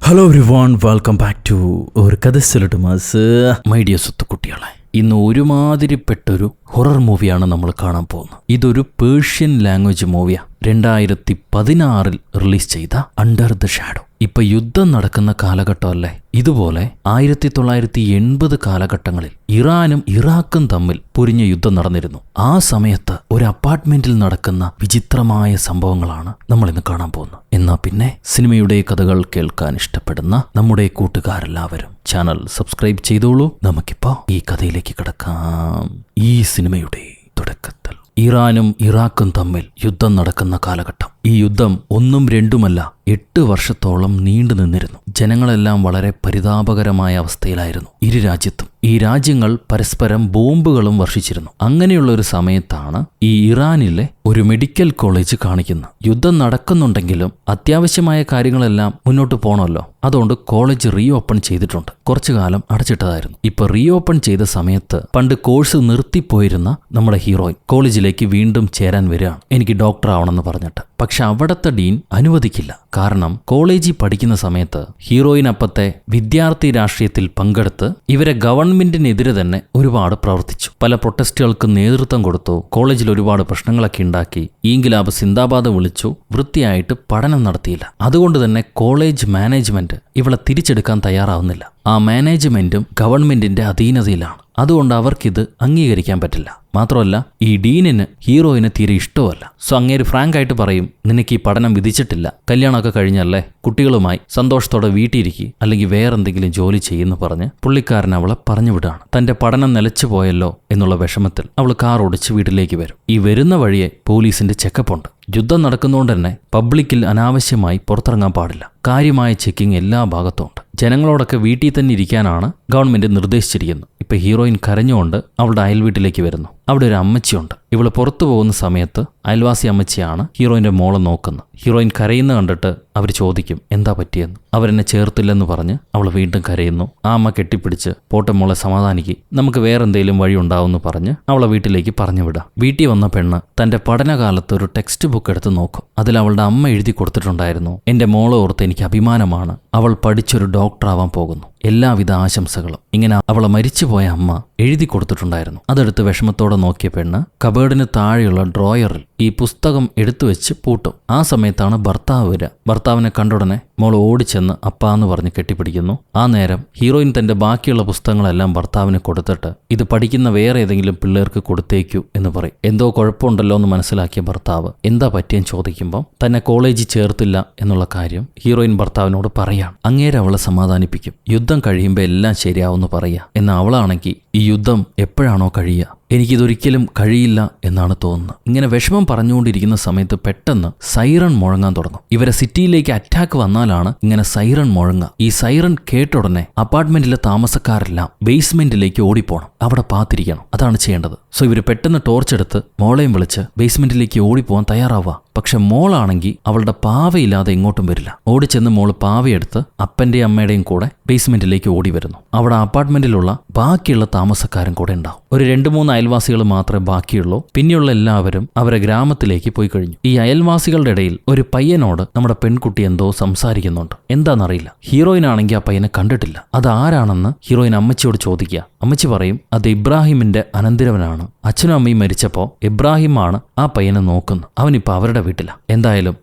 Hello everyone, welcome back to ഒരു കഥ സിലട്ട് മാസ്. മൈ ഡിയർ സുത്തുക്കുട്ടികളെ, ഇന്ന് ഒരുമാതിരിപ്പെട്ടൊരു ഹൊറർ മൂവിയാണ് നമ്മൾ കാണാൻ പോകുന്നത്. ഇതൊരു പേർഷ്യൻ ലാംഗ്വേജ് മൂവിയാണ്. 2016 റിലീസ് ചെയ്ത അണ്ടർ ദ ഷാഡോ. ഇപ്പൊ യുദ്ധം നടക്കുന്ന കാലഘട്ടമല്ലേ. ഇതുപോലെ 1980 കാലഘട്ടങ്ങളിൽ ഇറാനും ഇറാഖും തമ്മിൽ പൊരിഞ്ഞ യുദ്ധം നടന്നിരുന്നു. ആ സമയത്ത് ഒരു അപ്പാർട്ട്മെന്റിൽ നടക്കുന്ന വിചിത്രമായ സംഭവങ്ങളാണ് നമ്മൾ ഇന്ന് കാണാൻ പോകുന്നത്. എന്നാ പിന്നെ സിനിമയുടെ കഥകൾ കേൾക്കാൻ ഇഷ്ടപ്പെടുന്ന നമ്മുടെ കൂട്ടുകാരെല്ലാവരും ചാനൽ സബ്സ്ക്രൈബ് ചെയ്തോളൂ. നമുക്കിപ്പോ ഈ കഥയിലേക്ക് കിടക്കാം. ഈ സിനിമയുടെ തുടക്കത്തിൽ ഇറാനും ഇറാഖും തമ്മിൽ യുദ്ധം നടക്കുന്ന കാലഘട്ടം. ഈ യുദ്ധം ഒന്നും രണ്ടുമല്ല, 8 വർഷത്തോളം നീണ്ടു നിന്നിരുന്നു. ജനങ്ങളെല്ലാം വളരെ പരിതാപകരമായ അവസ്ഥയിലായിരുന്നു ഇരു രാജ്യത്തും. ഈ രാജ്യങ്ങൾ പരസ്പരം ബോംബുകളും വർഷിച്ചിരുന്നു. അങ്ങനെയുള്ള ഒരു സമയത്താണ് ഈ ഇറാനിലെ ഒരു മെഡിക്കൽ കോളേജ് കാണിക്കുന്നത്. യുദ്ധം നടക്കുന്നുണ്ടെങ്കിലും അത്യാവശ്യമായ കാര്യങ്ങളെല്ലാം മുന്നോട്ട് പോകണമല്ലോ. അതുകൊണ്ട് കോളേജ് റീ ഓപ്പൺ ചെയ്തിട്ടുണ്ട്. കുറച്ചു കാലം അടച്ചിട്ടതായിരുന്നു. ഇപ്പൊ റീ ഓപ്പൺ ചെയ്ത സമയത്ത് പണ്ട് കോഴ്സ് നിർത്തിപ്പോയിരുന്ന നമ്മുടെ ഹീറോയിൻ കോളേജിലേക്ക് വീണ്ടും ചേരാൻ വരികയാണ്. എനിക്ക് ഡോക്ടർ ആവണമെന്ന് പറഞ്ഞിട്ട്. പക്ഷെ അവിടത്തെ ഡീൻ അനുവദിക്കില്ല. കാരണം കോളേജിൽ പഠിക്കുന്ന സമയത്ത് ഹീറോയിൻ അപ്പത്തെ വിദ്യാർത്ഥി രാഷ്ട്രീയത്തിൽ പങ്കെടുത്ത് ഇവരെ ഗവൺമെന്റിനെതിരെ തന്നെ ഒരുപാട് പ്രവർത്തിച്ചു. പല പ്രൊട്ടസ്റ്റുകൾക്ക് നേതൃത്വം കൊടുത്തു. കോളേജിൽ ഒരുപാട് പ്രശ്നങ്ങളൊക്കെ ഉണ്ടാക്കി. ഇൻകിലാബ് സിന്ദാബാദ് വിളിച്ചു. വൃത്തിയായിട്ട് പഠനം നടത്തിയില്ല. അതുകൊണ്ട് തന്നെ കോളേജ് മാനേജ്മെന്റ് ഇവളെ തിരിച്ചെടുക്കാൻ തയ്യാറാവുന്നില്ല. ആ മാനേജ്മെന്റും ഗവൺമെന്റിന്റെ അധീനതയിലാണ്. അതുകൊണ്ട് അവർക്കിത് അംഗീകരിക്കാൻ പറ്റില്ല. മാത്രമല്ല, ഈ ഡീനിന് ഹീറോയിനെ തീരെ ഇഷ്ടമല്ല. സോ അങ്ങേര് ഫ്രാങ്ക് ആയിട്ട് പറയും, നിനക്ക് ഈ പഠനം വിധിച്ചിട്ടില്ല, കല്യാണമൊക്കെ കഴിഞ്ഞല്ലേ, കുട്ടികളുമായി സന്തോഷത്തോടെ വീട്ടിലിരിക്കുക, അല്ലെങ്കിൽ വേറെന്തെങ്കിലും ജോലി ചെയ്യുന്നു പറഞ്ഞ് പുള്ളിക്കാരൻ അവളെ പറഞ്ഞു വിടാണ്. തന്റെ പഠനം നിലച്ചു പോയല്ലോ എന്നുള്ള വിഷമത്തിൽ അവൾ കാർ ഓടിച്ച് വീട്ടിലേക്ക് വരും. ഈ വരുന്ന വഴിയെ പോലീസിന്റെ ചെക്കപ്പ് ഉണ്ട്. യുദ്ധം നടക്കുന്നതുകൊണ്ട് തന്നെ പബ്ലിക്കിൽ അനാവശ്യമായി പുറത്തിറങ്ങാൻ പാടില്ല. കാര്യമായ ചെക്കിംഗ് എല്ലാ ഭാഗത്തും ഉണ്ട്. ജനങ്ങളോടൊക്കെ വീട്ടിൽ തന്നെ ഇരിക്കാനാണ് ഗവൺമെന്റ് നിർദ്ദേശിച്ചിരിക്കുന്നത്. ഇപ്പൊ ഹീറോയിൻ കരഞ്ഞുകൊണ്ട് അവളുടെ അയൽവീട്ടിലേക്ക് വരുന്നു. അവിടെ ഒരു അമ്മച്ചിയുണ്ട്. ഇവള് പുറത്തു പോകുന്ന സമയത്ത് അയൽവാസി അമ്മച്ചിയാണ് ഹീറോയിന്റെ മോളെ നോക്കുന്നത്. ഹീറോയിൻ കരയുന്ന കണ്ടിട്ട് അവർ ചോദിക്കും, എന്താ പറ്റിയെന്ന്. അവരെന്നെ ചേർത്തില്ലെന്ന് പറഞ്ഞ് അവൾ വീണ്ടും കരയുന്നു. ആ അമ്മ കെട്ടിപ്പിടിച്ച്, പോട്ടെ മോളെ, സമാധാനിക്ക്, നമുക്ക് വേറെന്തെങ്കിലും വഴി ഉണ്ടാവുമെന്ന് പറഞ്ഞ് അവളെ വീട്ടിലേക്ക് പറഞ്ഞു വിടാം. വീട്ടിൽ വന്ന പെണ്ണ് തന്റെ പഠനകാലത്ത് ഒരു ടെക്സ്റ്റ് ബുക്ക് എടുത്ത് നോക്കും. അതിൽ അവളുടെ അമ്മ എഴുതി കൊടുത്തിട്ടുണ്ടായിരുന്നു, എന്റെ മോളെ ഓർത്ത് എനിക്ക് അഭിമാനമാണ്, അവൾ പഠിച്ചൊരു ഡോക്ടറാവാൻ പോകുന്നു, എല്ലാവിധ ആശംസകളും. ഇങ്ങനെ അവളെ മരിച്ചുപോയ അമ്മ എഴുതി കൊടുത്തിട്ടുണ്ടായിരുന്നു. അതെടുത്ത് വിഷമത്തോടെ നോക്കിയ പെണ്ണ് കബേർഡിന് താഴെയുള്ള ഡ്രോയറിൽ ഈ പുസ്തകം എടുത്തു വെച്ച് പൂട്ടും. ആ സമയത്താണ് ഭർത്താവ് വരിക. ഭർത്താവിനെ കണ്ടുടനെ മോൾ ഓടിച്ചെന്ന് അപ്പാന്ന് പറഞ്ഞ് കെട്ടിപ്പിടിക്കുന്നു. ആ നേരം ഹീറോയിൻ തന്റെ ബാക്കിയുള്ള പുസ്തകങ്ങളെല്ലാം ഭർത്താവിന് കൊടുത്തിട്ട് ഇത് പഠിക്കുന്ന വേറെ ഏതെങ്കിലും പിള്ളേർക്ക് കൊടുത്തേക്കൂ എന്ന് പറയും. എന്തോ കുഴപ്പമുണ്ടല്ലോ എന്ന് മനസ്സിലാക്കിയ ഭർത്താവ് എന്താ പറ്റിയെന്ന് ചോദിക്കുമ്പോൾ തന്നെ കോളേജിൽ ചേർത്തില്ല എന്നുള്ള കാര്യം ഹീറോയിൻ ഭർത്താവിനോട് പറയാണ്. അങ്ങേരെ അവളെ സമാധാനിപ്പിക്കും. യുദ്ധം കഴിയുമ്പോൾ എല്ലാം ശരിയാവുമെന്ന് പറയുക. എന്നാൽ അവളാണെങ്കിൽ ഈ യുദ്ധം എപ്പോഴാണോ കഴിയുക, എനിക്കിതൊരിക്കലും കഴിയില്ല എന്നാണ് തോന്നുന്നത്. ഇങ്ങനെ വിഷമം പറഞ്ഞുകൊണ്ടിരിക്കുന്ന സമയത്ത് പെട്ടെന്ന് സൈറൺ മുഴങ്ങാൻ തുടങ്ങും. ഇവരെ സിറ്റിയിലേക്ക് അറ്റാക്ക് വന്നാലാണ് ഇങ്ങനെ സൈറൺ മുഴങ്ങുക. ഈ സൈറൺ കേട്ടുടനെ അപ്പാർട്ട്മെന്റിലെ താമസക്കാരെല്ലാം ബേസ്മെന്റിലേക്ക് ഓടിപ്പോണം. അവിടെ പാത്തിരിക്കണം. അതാണ് ചെയ്യേണ്ടത്. സോ ഇവര് പെട്ടെന്ന് ടോർച്ചെടുത്ത് മോളെയും വിളിച്ച് ബേസ്മെന്റിലേക്ക് ഓടിപ്പോവാൻ തയ്യാറാവുക. പക്ഷെ മോളാണെങ്കിൽ അവളുടെ പാവയില്ലാതെ ഇങ്ങോട്ടും വരില്ല. ഓടിച്ചെന്ന് മോള് പാവയെടുത്ത് അപ്പന്റെയും അമ്മയുടെയും കൂടെ ബേസ്മെന്റിലേക്ക് ഓടി വരുന്നു. അവിടെ അപ്പാർട്ട്മെന്റിലുള്ള ബാക്കിയുള്ള താമസക്കാരും കൂടെ ഉണ്ടാവും. ഒരു 2-3 അയൽവാസികൾ മാത്രമേ ബാക്കിയുള്ളൂ. പിന്നെയുള്ള എല്ലാവരും അവരെ ഗ്രാമത്തിലേക്ക് പോയി കഴിഞ്ഞു. ഈ അയൽവാസികളുടെ ഇടയിൽ ഒരു പയ്യനോട് നമ്മുടെ പെൺകുട്ടി എന്തോ സംസാരിക്കുന്നുണ്ട്. എന്താണെന്നറിയില്ല. ഹീറോയിൻ ആണെങ്കിൽ ആ പയ്യനെ കണ്ടിട്ടില്ല. അത് ആരാണെന്ന് ഹീറോയിൻ അമ്മച്ചിയോട് ചോദിക്കുക. അമ്മച്ചി പറയും, അത് ഇബ്രാഹിമിന്റെ അനന്തരവനാണ്. അച്ഛനും അമ്മയും മരിച്ചപ്പോ ഇബ്രാഹിമാണ് ആ പയ്യനെ നോക്കുന്നത്. അവനിപ്പോ അവരുടെ വീട്ടില. എന്തായാലും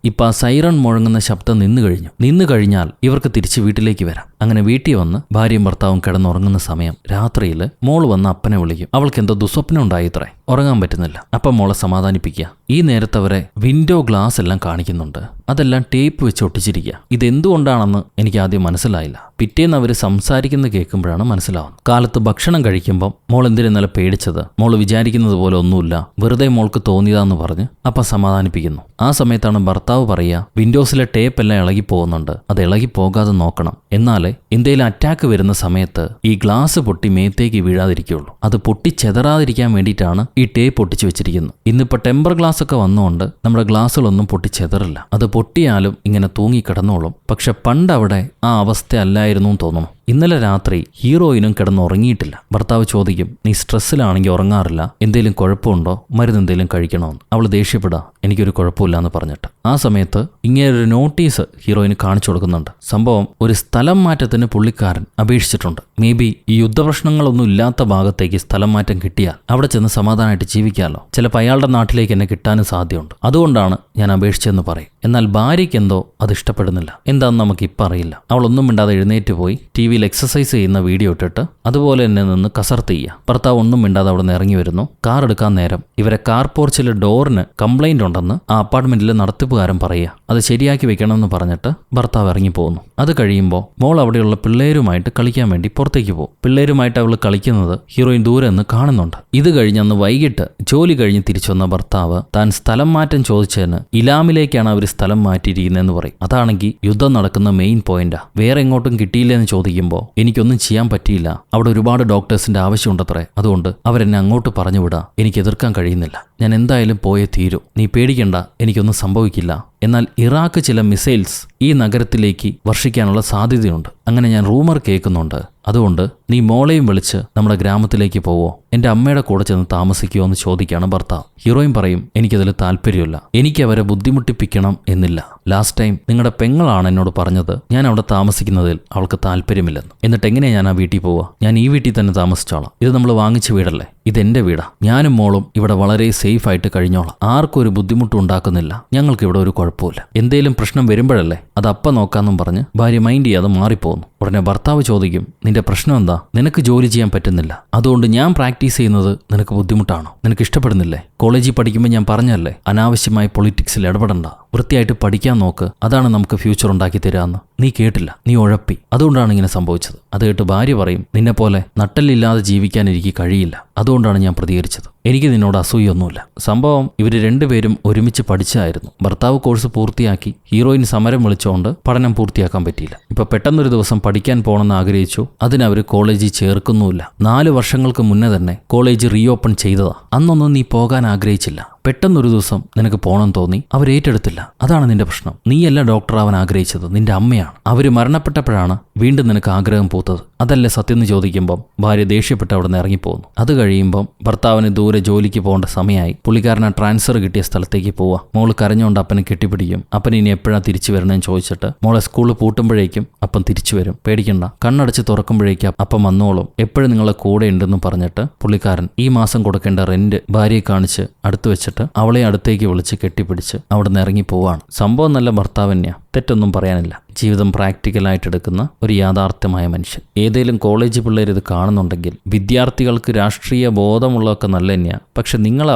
ഇപ്പൊ ആ സൈറൺ മുഴങ്ങുന്ന ശബ്ദം നിന്നു കഴിഞ്ഞാൽ ഇവർക്ക് തിരിച്ച് വീട്ടിലേക്ക് വരാം. അങ്ങനെ വീട്ടിൽ വന്ന് ഭാര്യയും ഭർത്താവും കിടന്നുറങ്ങുന്ന സമയം രാത്രിയിൽ മോള് വന്ന് അപ്പനെ വിളിക്കും. അവൾക്ക് എന്തോ ദുസ്വപ്നം ഉണ്ടായിത്രേ. ഉറങ്ങാൻ പറ്റുന്നില്ല. അപ്പം മോളെ സമാധാനിപ്പിക്കുക. ഈ നേരത്തെ അവരെ വിൻഡോ ഗ്ലാസ് എല്ലാം കാണിക്കുന്നുണ്ട്. അതെല്ലാം ടേപ്പ് വെച്ച് ഒട്ടിച്ചിരിക്കുക. ഇതെന്തുകൊണ്ടാണെന്ന് എനിക്ക് ആദ്യം മനസ്സിലായില്ല. പിറ്റേന്ന് അവർ സംസാരിക്കുന്ന കേൾക്കുമ്പോഴാണ് മനസ്സിലാവുന്നത്. കാലത്ത് ഭക്ഷണം കഴിക്കുമ്പം മോൾ എന്തിനെന്നല്ല പേടിച്ചത്, മോള് വിചാരിക്കുന്നത് പോലെ ഒന്നുമില്ല, വെറുതെ മോൾക്ക് തോന്നിയതാന്ന് പറഞ്ഞ് അപ്പം സമാധാനിപ്പിക്കുന്നു. ആ സമയത്താണ് ഭർത്താവ് പറയുക, വിൻഡോസിലെ ടേപ്പ് എല്ലാം ഇളകി പോകുന്നുണ്ട്, അത് ഇളകി പോകാതെ നോക്കണം, എന്നാലേ എന്തെങ്കിലും അറ്റാക്ക് വരുന്ന സമയത്ത് ഈ ഗ്ലാസ് പൊട്ടി മേത്തേക്ക് വീഴാതിരിക്കുള്ളൂ. അത് പൊട്ടി ചെതറാതിരിക്കാൻ വേണ്ടിയിട്ടാണ് ഈ ടേപ്പ് ഒട്ടിച്ചു വെച്ചിരിക്കുന്നത്. ഇന്നിപ്പോൾ ടെമ്പർ ഗ്ലാസ് ഒക്കെ വന്നുകൊണ്ട് നമ്മുടെ ഗ്ലാസ്സുകളൊന്നും പൊട്ടിച്ചെതറില്ല. അത് പൊട്ടിയാലും ഇങ്ങനെ തൂങ്ങിക്കിടന്നോളും. പക്ഷെ പണ്ട് അവിടെ ആ അവസ്ഥ അല്ലായിരുന്നു തോന്നുന്നു. ഇന്നലെ രാത്രി ഹീറോയിനും കിടന്നുറങ്ങിയിട്ടില്ല. ഭർത്താവ് ചോദിക്കും, നീ സ്ട്രെസ്സിലാണെങ്കിൽ ഉറങ്ങാറില്ല, എന്തേലും കുഴപ്പമുണ്ടോ, മരുന്ന് എന്തേലും കഴിക്കണമെന്ന്. അവൾ ദേഷ്യപ്പെടാ, എനിക്കൊരു കുഴപ്പമില്ല എന്ന് പറഞ്ഞിട്ട്. ആ സമയത്ത് ഇങ്ങനൊരു നോട്ടീസ് ഹീറോയിന് കാണിച്ചു കൊടുക്കുന്നുണ്ട്. സംഭവം ഒരു സ്ഥലം മാറ്റത്തിന് പുള്ളിക്കാരൻ അപേക്ഷിച്ചിട്ടുണ്ട്. മേ ബി ഈ യുദ്ധപ്രശ്നങ്ങളൊന്നും ഇല്ലാത്ത ഭാഗത്തേക്ക് സ്ഥലം മാറ്റം കിട്ടിയാൽ അവിടെ ചെന്ന് സമാധാനമായിട്ട് ജീവിക്കാമല്ലോ. ചിലപ്പോൾ അയാളുടെ നാട്ടിലേക്ക് എന്നെ കിട്ടാനും സാധ്യതയുണ്ട്. അതുകൊണ്ടാണ് ഞാൻ അപേക്ഷിച്ചെന്ന് പറയും. എന്നാൽ ഭാര്യയ്ക്ക് എന്തോ അത് ഇഷ്ടപ്പെടുന്നില്ല. എന്താണെന്ന് നമുക്ക് ഇപ്പം അറിയില്ല. അവൾ ഒന്നും മിണ്ടാതെ എഴുന്നേറ്റ് പോയി ടിവിയിൽ എക്സസൈസ് ചെയ്യുന്ന വീഡിയോ ഇട്ടിട്ട് അതുപോലെ തന്നെ നിന്ന് കസർത്ത് ചെയ്യുക. ഭർത്താവ് ഒന്നും മിണ്ടാതെ അവിടെ നിന്ന് ഇറങ്ങി വരുന്നു. കാർ എടുക്കാൻ നേരം ഇവരെ കാർ പോർച്ചിലെ ഡോറിന് കംപ്ലൈന്റ് ഉണ്ടെന്ന് ആ അപ്പാർട്ട്മെന്റിലെ നടത്തിപ്പുകാരൻ പറയുക. അത് ശരിയാക്കി വെക്കണമെന്ന് പറഞ്ഞിട്ട് ഭർത്താവ് ഇറങ്ങി പോകുന്നു. അത് കഴിയുമ്പോൾ മോൾ അവിടെയുള്ള പിള്ളേരുമായിട്ട് കളിക്കാൻ വേണ്ടി പുറത്തേക്ക് പോകും. പിള്ളേരുമായിട്ട് അവൾ കളിക്കുന്നത് ഹീറോയിൻ ദൂരെ നിന്ന് കാണുന്നുണ്ട്. ഇത് കഴിഞ്ഞന്ന് വൈകിട്ട് ജോലി കഴിഞ്ഞ് തിരിച്ചു വന്ന ഭർത്താവ് താൻ സ്ഥലം മാറ്റം ചോദിച്ചതിന് ഇലാമിലേക്കാണ് അവർ സ്ഥലം മാറ്റിയിരിക്കുന്നതെന്ന് പറയും. അതാണെങ്കിൽ യുദ്ധം നടക്കുന്ന മെയിൻ പോയിന്റാ. വേറെ എങ്ങോട്ടും കിട്ടിയില്ലെന്ന് ചോദിക്കുമ്പോൾ എനിക്കൊന്നും ചെയ്യാൻ പറ്റിയില്ല, അവിടെ ഒരുപാട് ഡോക്ടേഴ്സിന്റെ ആവശ്യമുണ്ടത്രേ, അതുകൊണ്ട് അവരെന്നെ അങ്ങോട്ട് പറഞ്ഞുവിടാ, എനിക്ക് എതിർക്കാൻ കഴിയുന്നില്ല, ഞാൻ എന്തായാലും പോയേ തീരൂ, നീ പേടിക്കണ്ട, എനിക്കൊന്നും സംഭവിക്കില്ല. എന്നാൽ ഇറാഖ് ചില മിസൈൽസ് ഈ നഗരത്തിലേക്ക് വർഷിക്കാനുള്ള സാധ്യതയുണ്ട്, അങ്ങനെ ഞാൻ റൂമർ കേൾക്കുന്നുണ്ട്, അതുകൊണ്ട് നീ മോളെയും വിളിച്ച് നമ്മുടെ ഗ്രാമത്തിലേക്ക് പോവോ, എൻ്റെ അമ്മയുടെ കൂടെ ചെന്ന് താമസിക്കുമോ എന്ന് ചോദിക്കുകയാണ് ഭർത്താവ്. ഹീറോയിൻ പറയും, എനിക്കതിൽ താല്പര്യമില്ല, എനിക്ക് അവരെ ബുദ്ധിമുട്ടിപ്പിക്കണം എന്നില്ല. ലാസ്റ്റ് ടൈം നിങ്ങളുടെ പെങ്ങളാണ് എന്നോട് പറഞ്ഞത് ഞാൻ അവിടെ താമസിക്കുന്നതിൽ അവൾക്ക് താല്പര്യമില്ലെന്ന്. എന്നിട്ട് എങ്ങനെയാണ് ഞാൻ ആ വീട്ടിൽ പോവുക? ഞാൻ ഈ വീട്ടിൽ തന്നെ താമസിച്ചോളാം, ഇത് നമ്മൾ വാങ്ങിച്ച വീടല്ലേ, ഇതെന്റെ വീടാ, ഞാനും മോളും ഇവിടെ വളരെ സേഫ് ആയിട്ട് കഴിഞ്ഞോളാം, ആർക്കും ഒരു ബുദ്ധിമുട്ടും ഉണ്ടാക്കുന്നില്ല, ഞങ്ങൾക്ക് ഇവിടെ ഒരു കുഴപ്പമില്ല, എന്തേലും പ്രശ്നം വരുമ്പോഴല്ലേ അത് അപ്പം നോക്കാമെന്നും പറഞ്ഞ് ഭാര്യ മൈൻഡ് ചെയ്യാതെ മാറിപ്പോകുന്നു. ഉടനെ ഭർത്താവ് ചോദിക്കും, നിന്റെ പ്രശ്നം എന്താ? നിനക്ക് ജോലി ചെയ്യാൻ പറ്റുന്നില്ല, അതുകൊണ്ട് ഞാൻ പ്രാക്ടീസ് ചെയ്യുന്നത് നിനക്ക് ബുദ്ധിമുട്ടാണോ? നിനക്ക് ഇഷ്ടപ്പെടുന്നില്ലേ? കോളേജിൽ പഠിക്കുമ്പോൾ ഞാൻ പറഞ്ഞല്ലേ അനാവശ്യമായി പൊളിറ്റിക്സിൽ ഇടപെടണ്ട, വൃത്തിയായിട്ട് പഠിക്കാൻ നോക്ക്, അതാണ് നമുക്ക് ഫ്യൂച്ചർ ഉണ്ടാക്കി തരാമെന്ന്. നീ കേട്ടില്ല, നീ ഉഴപ്പി, അതുകൊണ്ടാണ് ഇങ്ങനെ സംഭവിച്ചത്. അത് കേട്ട് ഭാര്യ പറയും, നിന്നെപ്പോലെ നട്ടല്ലില്ലാതെ ജീവിക്കാൻ എനിക്ക് കഴിയില്ല, അതുകൊണ്ടാണ് ഞാൻ പ്രതികരിച്ചത്, എനിക്ക് നിന്നോട് അസൂയൊന്നുമില്ല. സംഭവം ഇവർ രണ്ടുപേരും ഒരുമിച്ച് പഠിച്ചതായിരുന്നു. ഭർത്താവ് കോഴ്സ് പൂർത്തിയാക്കി, ഹീറോയിൻ സമരം വിളിച്ചുകൊണ്ട് പഠനം പൂർത്തിയാക്കാൻ പറ്റിയില്ല. ഇപ്പൊ പെട്ടെന്നൊരു ദിവസം പഠിക്കാൻ പോകണമെന്ന് ആഗ്രഹിച്ചു, അതിനവർ കോളേജിൽ ചേർക്കുന്നുമില്ല. 4 വർഷങ്ങൾക്ക് മുന്നേ തന്നെ കോളേജ് റീഓപ്പൺ ചെയ്തതാ. അന്നൊന്നും നീ പോകാൻ ആഗ്രഹിച്ചില്ല, പെട്ടെന്നൊരു ദിവസം നിനക്ക് പോകണം തോന്നി, അവരേറ്റെടുത്തില്ല, അതാണ് നിന്റെ പ്രശ്നം. നീയല്ല ഡോക്ടറാവാൻ ആഗ്രഹിച്ചത്, നിന്റെ അമ്മയാണ്. അവര് മരണപ്പെട്ടപ്പോഴാണ് വീണ്ടും നിനക്ക് ആഗ്രഹം പൂത്തത്, അതല്ലേ സത്യം എന്ന് ചോദിക്കുമ്പം ഭാര്യ ദേഷ്യപ്പെട്ട് അവിടെ നിന്ന് ഇറങ്ങിപ്പോകുന്നു. അത് കഴിയുമ്പം ഭർത്താവിന് ദൂരെ ജോലിക്ക് പോകേണ്ട സമയമായി. പുള്ളിക്കാരൻ ട്രാൻസ്ഫർ കിട്ടിയ സ്ഥലത്തേക്ക് പോവാ. മോള് കരഞ്ഞുകൊണ്ട് അപ്പനെ കെട്ടിപ്പിടിക്കും. അപ്പൻ ഇനി എപ്പോഴാണ് തിരിച്ചു വരണമെന്ന് ചോദിച്ചിട്ട് മോളെ സ്കൂളിൽ പൂട്ടുമ്പോഴേക്കും അപ്പം തിരിച്ചു വരും, പേടിക്കണ്ട, കണ്ണടച്ച് തുറക്കുമ്പോഴേക്കും അപ്പം വന്നോളും, എപ്പോഴും നിങ്ങളെ കൂടെ ഉണ്ടെന്ന് പറഞ്ഞിട്ട് പുള്ളിക്കാരൻ ഈ മാസം കൊടുക്കേണ്ട റെന്റ് ഭാര്യയെ കാണിച്ച് അടുത്ത് വെച്ചിട്ട് അവളെ അടുത്തേക്ക് വിളിച്ച് കെട്ടിപ്പിടിച്ച് അവിടെ നിന്ന് ഇറങ്ങി പോവാണ്. സംഭവം നല്ല ഭർത്താവ് തന്നെയാ, തെറ്റൊന്നും പറയാനില്ല. ജീവിതം പ്രാക്ടിക്കലായിട്ട് എടുക്കുന്ന ഒരു യാഥാർത്ഥ്യമായ മനുഷ്യൻ. ഏതെങ്കിലും കോളേജ് പിള്ളേർ ഇത് കാണുന്നുണ്ടെങ്കിൽ, വിദ്യാർത്ഥികൾക്ക് രാഷ്ട്രീയ ബോധമുള്ളതൊക്കെ നല്ല തന്നെയാണ്, പക്ഷെ നിങ്ങൾ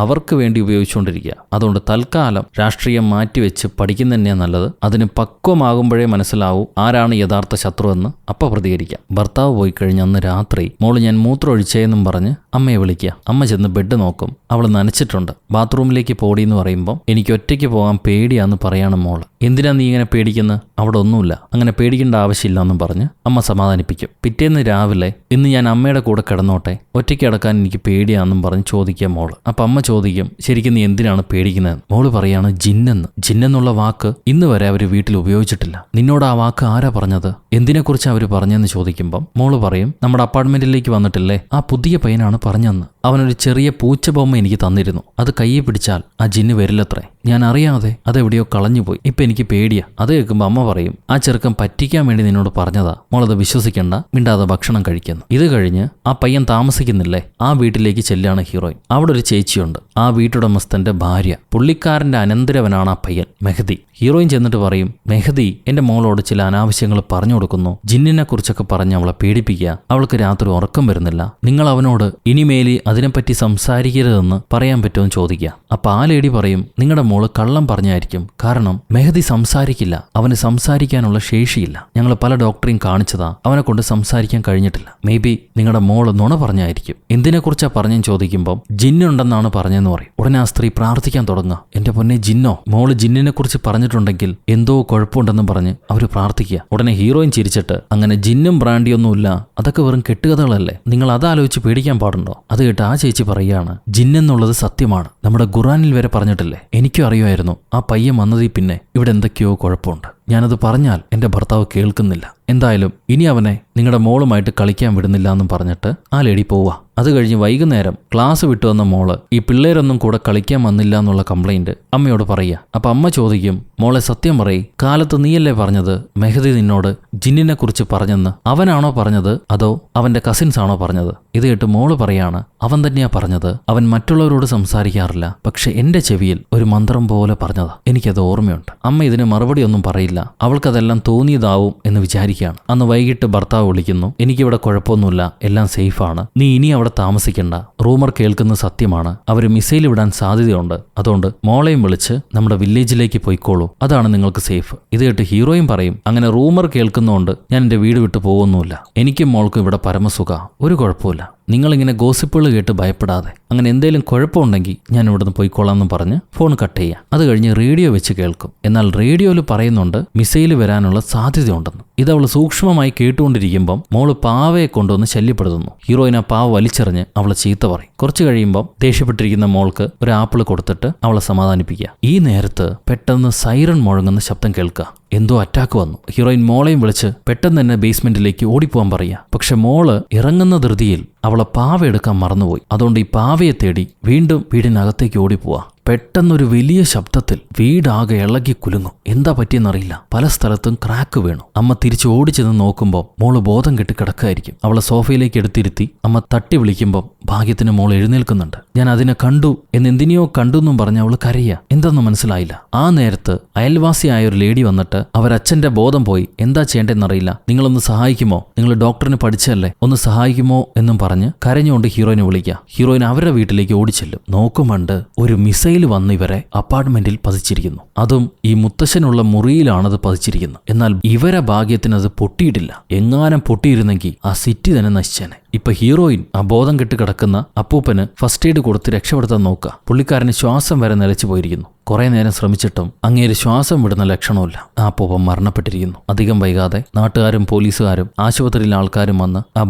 അവർക്ക് വേണ്ടി ഉപയോഗിച്ചുകൊണ്ടിരിക്കുക. അതുകൊണ്ട് തൽക്കാലം രാഷ്ട്രീയം മാറ്റിവെച്ച് പഠിക്കുന്ന തന്നെയാണ് നല്ലത്. അതിന് പക്വമാകുമ്പോഴേ മനസ്സിലാവൂ ആരാണ് യഥാർത്ഥ ശത്രു എന്ന്. അപ്പം പ്രതികരിക്കാം. ഭർത്താവ് പോയി കഴിഞ്ഞ അന്ന് രാത്രി മോള് ഞാൻ മൂത്രം ഒഴിച്ചേന്നും പറഞ്ഞ് അമ്മയെ വിളിക്കുക. അമ്മ ചെന്ന് ബെഡ് നോക്കും, അവൾ നനച്ചിട്ടുണ്ട്. ബാത്റൂമിലേക്ക് പോടിയെന്ന് പറയുമ്പം എനിക്ക് ഒറ്റയ്ക്ക് പോകാൻ പേടിയാന്ന് പറയാണ് മോള്. എന്തിനാ നീ ഇങ്ങനെ പേടിക്കുന്നത്? അവിടെ ഒന്നുമില്ല, അങ്ങനെ പേടിക്കേണ്ട ആവശ്യമില്ല എന്നും പറഞ്ഞ് അമ്മ സമാധാനിപ്പിക്കും. പിറ്റേന്ന് രാവിലെ ഇന്ന് ഞാൻ അമ്മയുടെ കൂടെ കിടന്നോട്ടെ, ഒറ്റയ്ക്ക് കിടക്കാൻ എനിക്ക് പേടിയാന്നും പറഞ്ഞ് ചോദിക്കുക മോള്. അപ്പം അമ്മ ചോദിക്കും, ശരിക്കും നീ എന്തിനാണ് പേടിക്കുന്നത്? മോള് പറയാണ് ജിന്നെന്ന്. ജിന്നെന്നുള്ള വാക്ക് ഇന്ന് വരെ അവർ വീട്ടിൽ ഉപയോഗിച്ചിട്ടില്ല. നിന്നോട് ആ വാക്ക് ആരാ പറഞ്ഞത്? എന്തിനെക്കുറിച്ച് അവർ പറഞ്ഞെന്ന് ചോദിക്കുമ്പം മോള് പറയും, നമ്മുടെ അപ്പാർട്ട്മെന്റിലേക്ക് വന്നിട്ടില്ലേ ആ പുതിയ പയ്യനാണ് പറഞ്ഞെന്ന്. അവനൊരു ചെറിയ പൂച്ച ബൊമ്മ എനിക്ക് തന്നിരുന്നു, അത് കയ്യിൽ പിടിച്ചാൽ ആ ജിന്ന് വരില്ലത്രേ, ഞാൻ അറിയാതെ അതെവിടെയോ കളഞ്ഞുപോയി, ഇപ്പൊ എനിക്ക് പേടിയാ. അത് കേൾക്കുമ്പോൾ അമ്മ പറയും, ആ ചെറുക്കൻ പറ്റിക്കാൻ വേണ്ടി നിന്നോട് പറഞ്ഞതാ, മോളത് വിശ്വസിക്കണ്ട, മിണ്ടാതെ ഭക്ഷണം കഴിക്കുന്നു. ഇത് കഴിഞ്ഞ് ആ പയ്യൻ താമസിക്കുന്നില്ലേ ആ വീട്ടിലേക്ക് ചെല്ലാണ് ഹീറോയിൻ. അവിടെ ഒരു ചേച്ചിയുണ്ട്, ആ വീട്ടുടമസ്ഥന്റെ ഭാര്യ. പുള്ളിക്കാരന്റെ അനന്തരവനാണ് ആ പയ്യൻ, മെഹദി. ഹീറോയിൻ ചെന്നിട്ട് പറയും, മെഹദി എന്റെ മോളോട് ചില അനാവശ്യങ്ങൾ പറഞ്ഞു കൊടുക്കുന്നു, ജിന്നിനെ കുറിച്ചൊക്കെ പറഞ്ഞ് അവളെ പേടിപ്പിക്കുക, അവൾക്ക് രാത്രി ഉറക്കം വരുന്നില്ല, നിങ്ങൾ അവനോട് ഇനിമേലി അതിനെപ്പറ്റി സംസാരിക്കരുതെന്ന് പറയാൻ പറ്റുമെന്ന് ചോദിക്കുക. അപ്പൊ ആ ലേഡി പറയും, നിങ്ങളുടെ മോള് കള്ളം പറഞ്ഞായിരിക്കും, കാരണം മെഹദി സംസാരിക്കില്ല, അവന് സംസാരിക്കാനുള്ള ശേഷിയില്ല, ഞങ്ങൾ പല ഡോക്ടറെയും കാണിച്ചതാ, അവനെ കൊണ്ട് സംസാരിക്കാൻ കഴിഞ്ഞിട്ടില്ല, മേ ബി നിങ്ങളുടെ മോള് നുണ പറഞ്ഞായിരിക്കും. എന്തിനെക്കുറിച്ചാ പറഞ്ഞെന്ന് ചോദിക്കുമ്പോൾ ജിന്നുണ്ടെന്നാണ് പറഞ്ഞെന്ന് പറയും. ഉടനെ ആ സ്ത്രീ പ്രാർത്ഥിക്കാൻ തുടങ്ങുക, എന്റെ പൊന്നെ ജിന്നോ, മോള് ജിന്നിനെ കുറിച്ച് പറഞ്ഞിട്ടുണ്ടെങ്കിൽ എന്തോ കുഴപ്പമുണ്ടെന്നും പറഞ്ഞ് അവര് പ്രാർത്ഥിക്കുക. ഉടനെ ഹീറോയിൻ ചിരിച്ചിട്ട്, അങ്ങനെ ജിന്നും ബ്രാൻഡിയൊന്നുമില്ല, അതൊക്കെ വെറും കെട്ടുകഥകളല്ലേ, നിങ്ങൾ അതാലോചിച്ച് പേടിക്കാൻ പാടുണ്ടോ? അത് കേട്ട് ആ ചേച്ചി പറയുകയാണ്, ജിന്നെന്നുള്ളത് സത്യമാണ്, നമ്മുടെ ഖുറാനിൽ വരെ പറഞ്ഞിട്ടില്ലേ, എനിക്കും അറിയുമായിരുന്നു, ആ പയ്യൻ വന്നതിൽ പിന്നെ ഇവിടെ എന്തൊക്കെയോ കുഴപ്പമുണ്ട്. ഞാനത് പറഞ്ഞാൽ എൻ്റെ ഭർത്താവ് കേൾക്കുന്നില്ല. എന്തായാലും ഇനി അവനെ നിങ്ങളുടെ മോളുമായിട്ട് കളിക്കാൻ വിടുന്നില്ല എന്നും പറഞ്ഞിട്ട് ആ ലേഡി പോവുക. അത് കഴിഞ്ഞ് വൈകുന്നേരം ക്ലാസ് വിട്ടു വന്ന മോള് ഈ പിള്ളേരൊന്നും കൂടെ കളിക്കാൻ വന്നില്ല എന്നുള്ള കംപ്ലൈന്റ് അമ്മയോട് പറയുക. അപ്പൊ അമ്മ ചോദിക്കും, മോളെ സത്യം പറയ്, കാലത്ത് നീയല്ലേ പറഞ്ഞത് മെഹദി നിന്നോട് ജിന്നിനെ കുറിച്ച് പറഞ്ഞെന്ന്? അവനാണോ പറഞ്ഞത് അതോ അവന്റെ കസിൻസ് ആണോ പറഞ്ഞത്? ഇത് കേട്ട് മോള് പറയാണ്, അവൻ തന്നെയാ പറഞ്ഞത്. അവൻ മറ്റുള്ളവരോട് സംസാരിക്കാറില്ല, പക്ഷെ എന്റെ ചെവിയിൽ ഒരു മന്ത്രം പോലെ പറഞ്ഞതാ. എനിക്കത് ഓർമ്മയുണ്ട്. അമ്മ ഇതിന് മറുപടി ഒന്നും പറയില്ല. അവൾക്കതെല്ലാം തോന്നിയതാവും എന്ന് വിചാരിക്കുകയാണ്. അന്ന് വൈകിട്ട് ഭർത്താവ് വിളിക്കുന്നു, എനിക്കിവിടെ കുഴപ്പമൊന്നുമില്ല, എല്ലാം സേഫാണ്, നീ ഇനി അവിടെ താമസിക്കണ്ട, റൂമർ കേൾക്കുന്നത് സത്യമാണ്, അവർ മിസൈൽ വിടാൻ സാധ്യതയുണ്ട്, അതുകൊണ്ട് മോളെയും വിളിച്ച് നമ്മുടെ വില്ലേജിലേക്ക് പോയിക്കോളൂ, അതാണ് നിങ്ങൾക്ക് സേഫ്. ഇത് കേട്ട് ഹീറോയും പറയും, അങ്ങനെ റൂമർ കേൾക്കുന്നതുകൊണ്ട് ഞാൻ എൻ്റെ വീട് വിട്ടു പോകുന്നുമില്ല, എനിക്കും മോൾക്കും ഇവിടെ പരമസുഖ, ഒരു കുഴപ്പമില്ല, നിങ്ങളിങ്ങനെ ഗോസിപ്പുകൾ കേട്ട് ഭയപ്പെടാതെ, അങ്ങനെ എന്തെങ്കിലും കുഴപ്പമുണ്ടെങ്കിൽ ഞാൻ ഇവിടുന്ന് പോയിക്കോളാം എന്നും പറഞ്ഞ് ഫോൺ കട്ട് ചെയ്യുക. അത് കഴിഞ്ഞ് റേഡിയോ വെച്ച് കേൾക്കും. എന്നാൽ റേഡിയോയിൽ പറയുന്നുണ്ട് മിസൈൽ വരാനുള്ള സാധ്യതയുണ്ടെന്ന്. ഇത് അവൾ സൂക്ഷ്മമായി കേട്ടുകൊണ്ടിരിക്കുമ്പം മോള് പാവയെ കൊണ്ടുവന്ന് ശല്യപ്പെടുത്തുന്നു. ഹീറോയിൻ ആ പാവ വലിച്ചെറിഞ്ഞ് അവളെ ചീത്ത പറയും. കുറച്ചു കഴിയുമ്പം ദേഷ്യപ്പെട്ടിരിക്കുന്ന മോൾക്ക് ഒരു ആപ്പിൾ കൊടുത്തിട്ട് അവളെ സമാധാനിപ്പിക്കുക. ഈ നേരത്ത് പെട്ടെന്ന് സൈറൺ മുഴങ്ങുന്ന ശബ്ദം കേൾക്കുക. എന്തോ അറ്റാക്ക് വന്നു. ഹീറോയിൻ മോളെയും വിളിച്ച് പെട്ടെന്ന് തന്നെ ബേസ്മെന്റിലേക്ക് ഓടിപ്പോവാൻ പറയുക. പക്ഷെ മോള് ഇറങ്ങുന്ന ധൃതിയിൽ അവളെ പാവ എടുക്കാൻ മറന്നുപോയി. അതുകൊണ്ട് ഈ പാവയെ തേടി വീണ്ടും വീടിനകത്തേക്ക് ഓടിപ്പോവാ. പെട്ടെന്നൊരു വലിയ ശബ്ദത്തിൽ വീടാകെ ഇളകി കുലുങ്ങും. എന്താ പറ്റിയെന്നറിയില്ല, പല സ്ഥലത്തും ക്രാക്ക് വീണു. അമ്മ തിരിച്ച് ഓടിച്ചെന്ന് നോക്കുമ്പോൾ മോള് ബോധം കെട്ടി കിടക്കായിരിക്കും. അവളെ സോഫയിലേക്ക് എടുത്തിരുത്തി അമ്മ തട്ടി വിളിക്കുമ്പോൾ ഭാഗ്യത്തിന് മോൾ എഴുന്നേൽക്കുന്നുണ്ട്. ഞാൻ അതിനെ കണ്ടു എന്തിനെയോ കണ്ടു എന്നും പറഞ്ഞ് അവൾ കരയുക. എന്തെന്ന് മനസ്സിലായില്ല. ആ നേരത്ത് അയൽവാസിയായ ഒരു ലേഡി വന്നിട്ട് അവരച്ഛന്റെ ബോധം പോയി, എന്താ ചെയ്യേണ്ടതെന്നറിയില്ല, നിങ്ങളൊന്ന് സഹായിക്കുമോ, നിങ്ങൾ ഡോക്ടറിന് പഠിച്ചല്ലേ, ഒന്ന് സഹായിക്കുമോ എന്നും പറഞ്ഞ് കരഞ്ഞുകൊണ്ട് ഹീറോയിനെ വിളിക്കുക. ഹീറോയിൻ അവരുടെ വീട്ടിലേക്ക് ഓടിച്ചെല്ലും. നോക്കുമുണ്ട് ഒരു മിസൈൽ വന്ന് ഇവരെ അപ്പാർട്ട്മെന്റിൽ പതിച്ചിരിക്കുന്നു. അതും ഈ മുത്തശ്ശനുള്ള മുറിയിലാണത് പതിച്ചിരിക്കുന്നത്. എന്നാൽ ഇവരെ ഭാഗ്യത്തിന് അത് പൊട്ടിയിട്ടില്ല. എങ്ങാനും പൊട്ടിയിരുന്നെങ്കിൽ ആ സിറ്റി തന്നെ നശിച്ചേനെ. ഇപ്പൊ ഹീറോയിൻ ആ ബോധം കെട്ട് കിടക്കുന്ന അപ്പൂപ്പന് ഫസ്റ്റ് എയ്ഡ് കൊടുത്ത് രക്ഷപ്പെടുത്താൻ നോക്കുക. പുള്ളിക്കാരന് ശ്വാസം വരെ നിലച്ചു പോയിരിക്കുന്നു. കുറെ നേരം ശ്രമിച്ചിട്ടും അങ്ങേര് ശ്വാസം വിടുന്ന ലക്ഷണമില്ല. ആ അപ്പൂപ്പൻ മരണപ്പെട്ടിരിക്കുന്നു. അധികം വൈകാതെ നാട്ടുകാരും പോലീസുകാരും ആശുപത്രിയിലെ ആൾക്കാരും വന്ന് ആ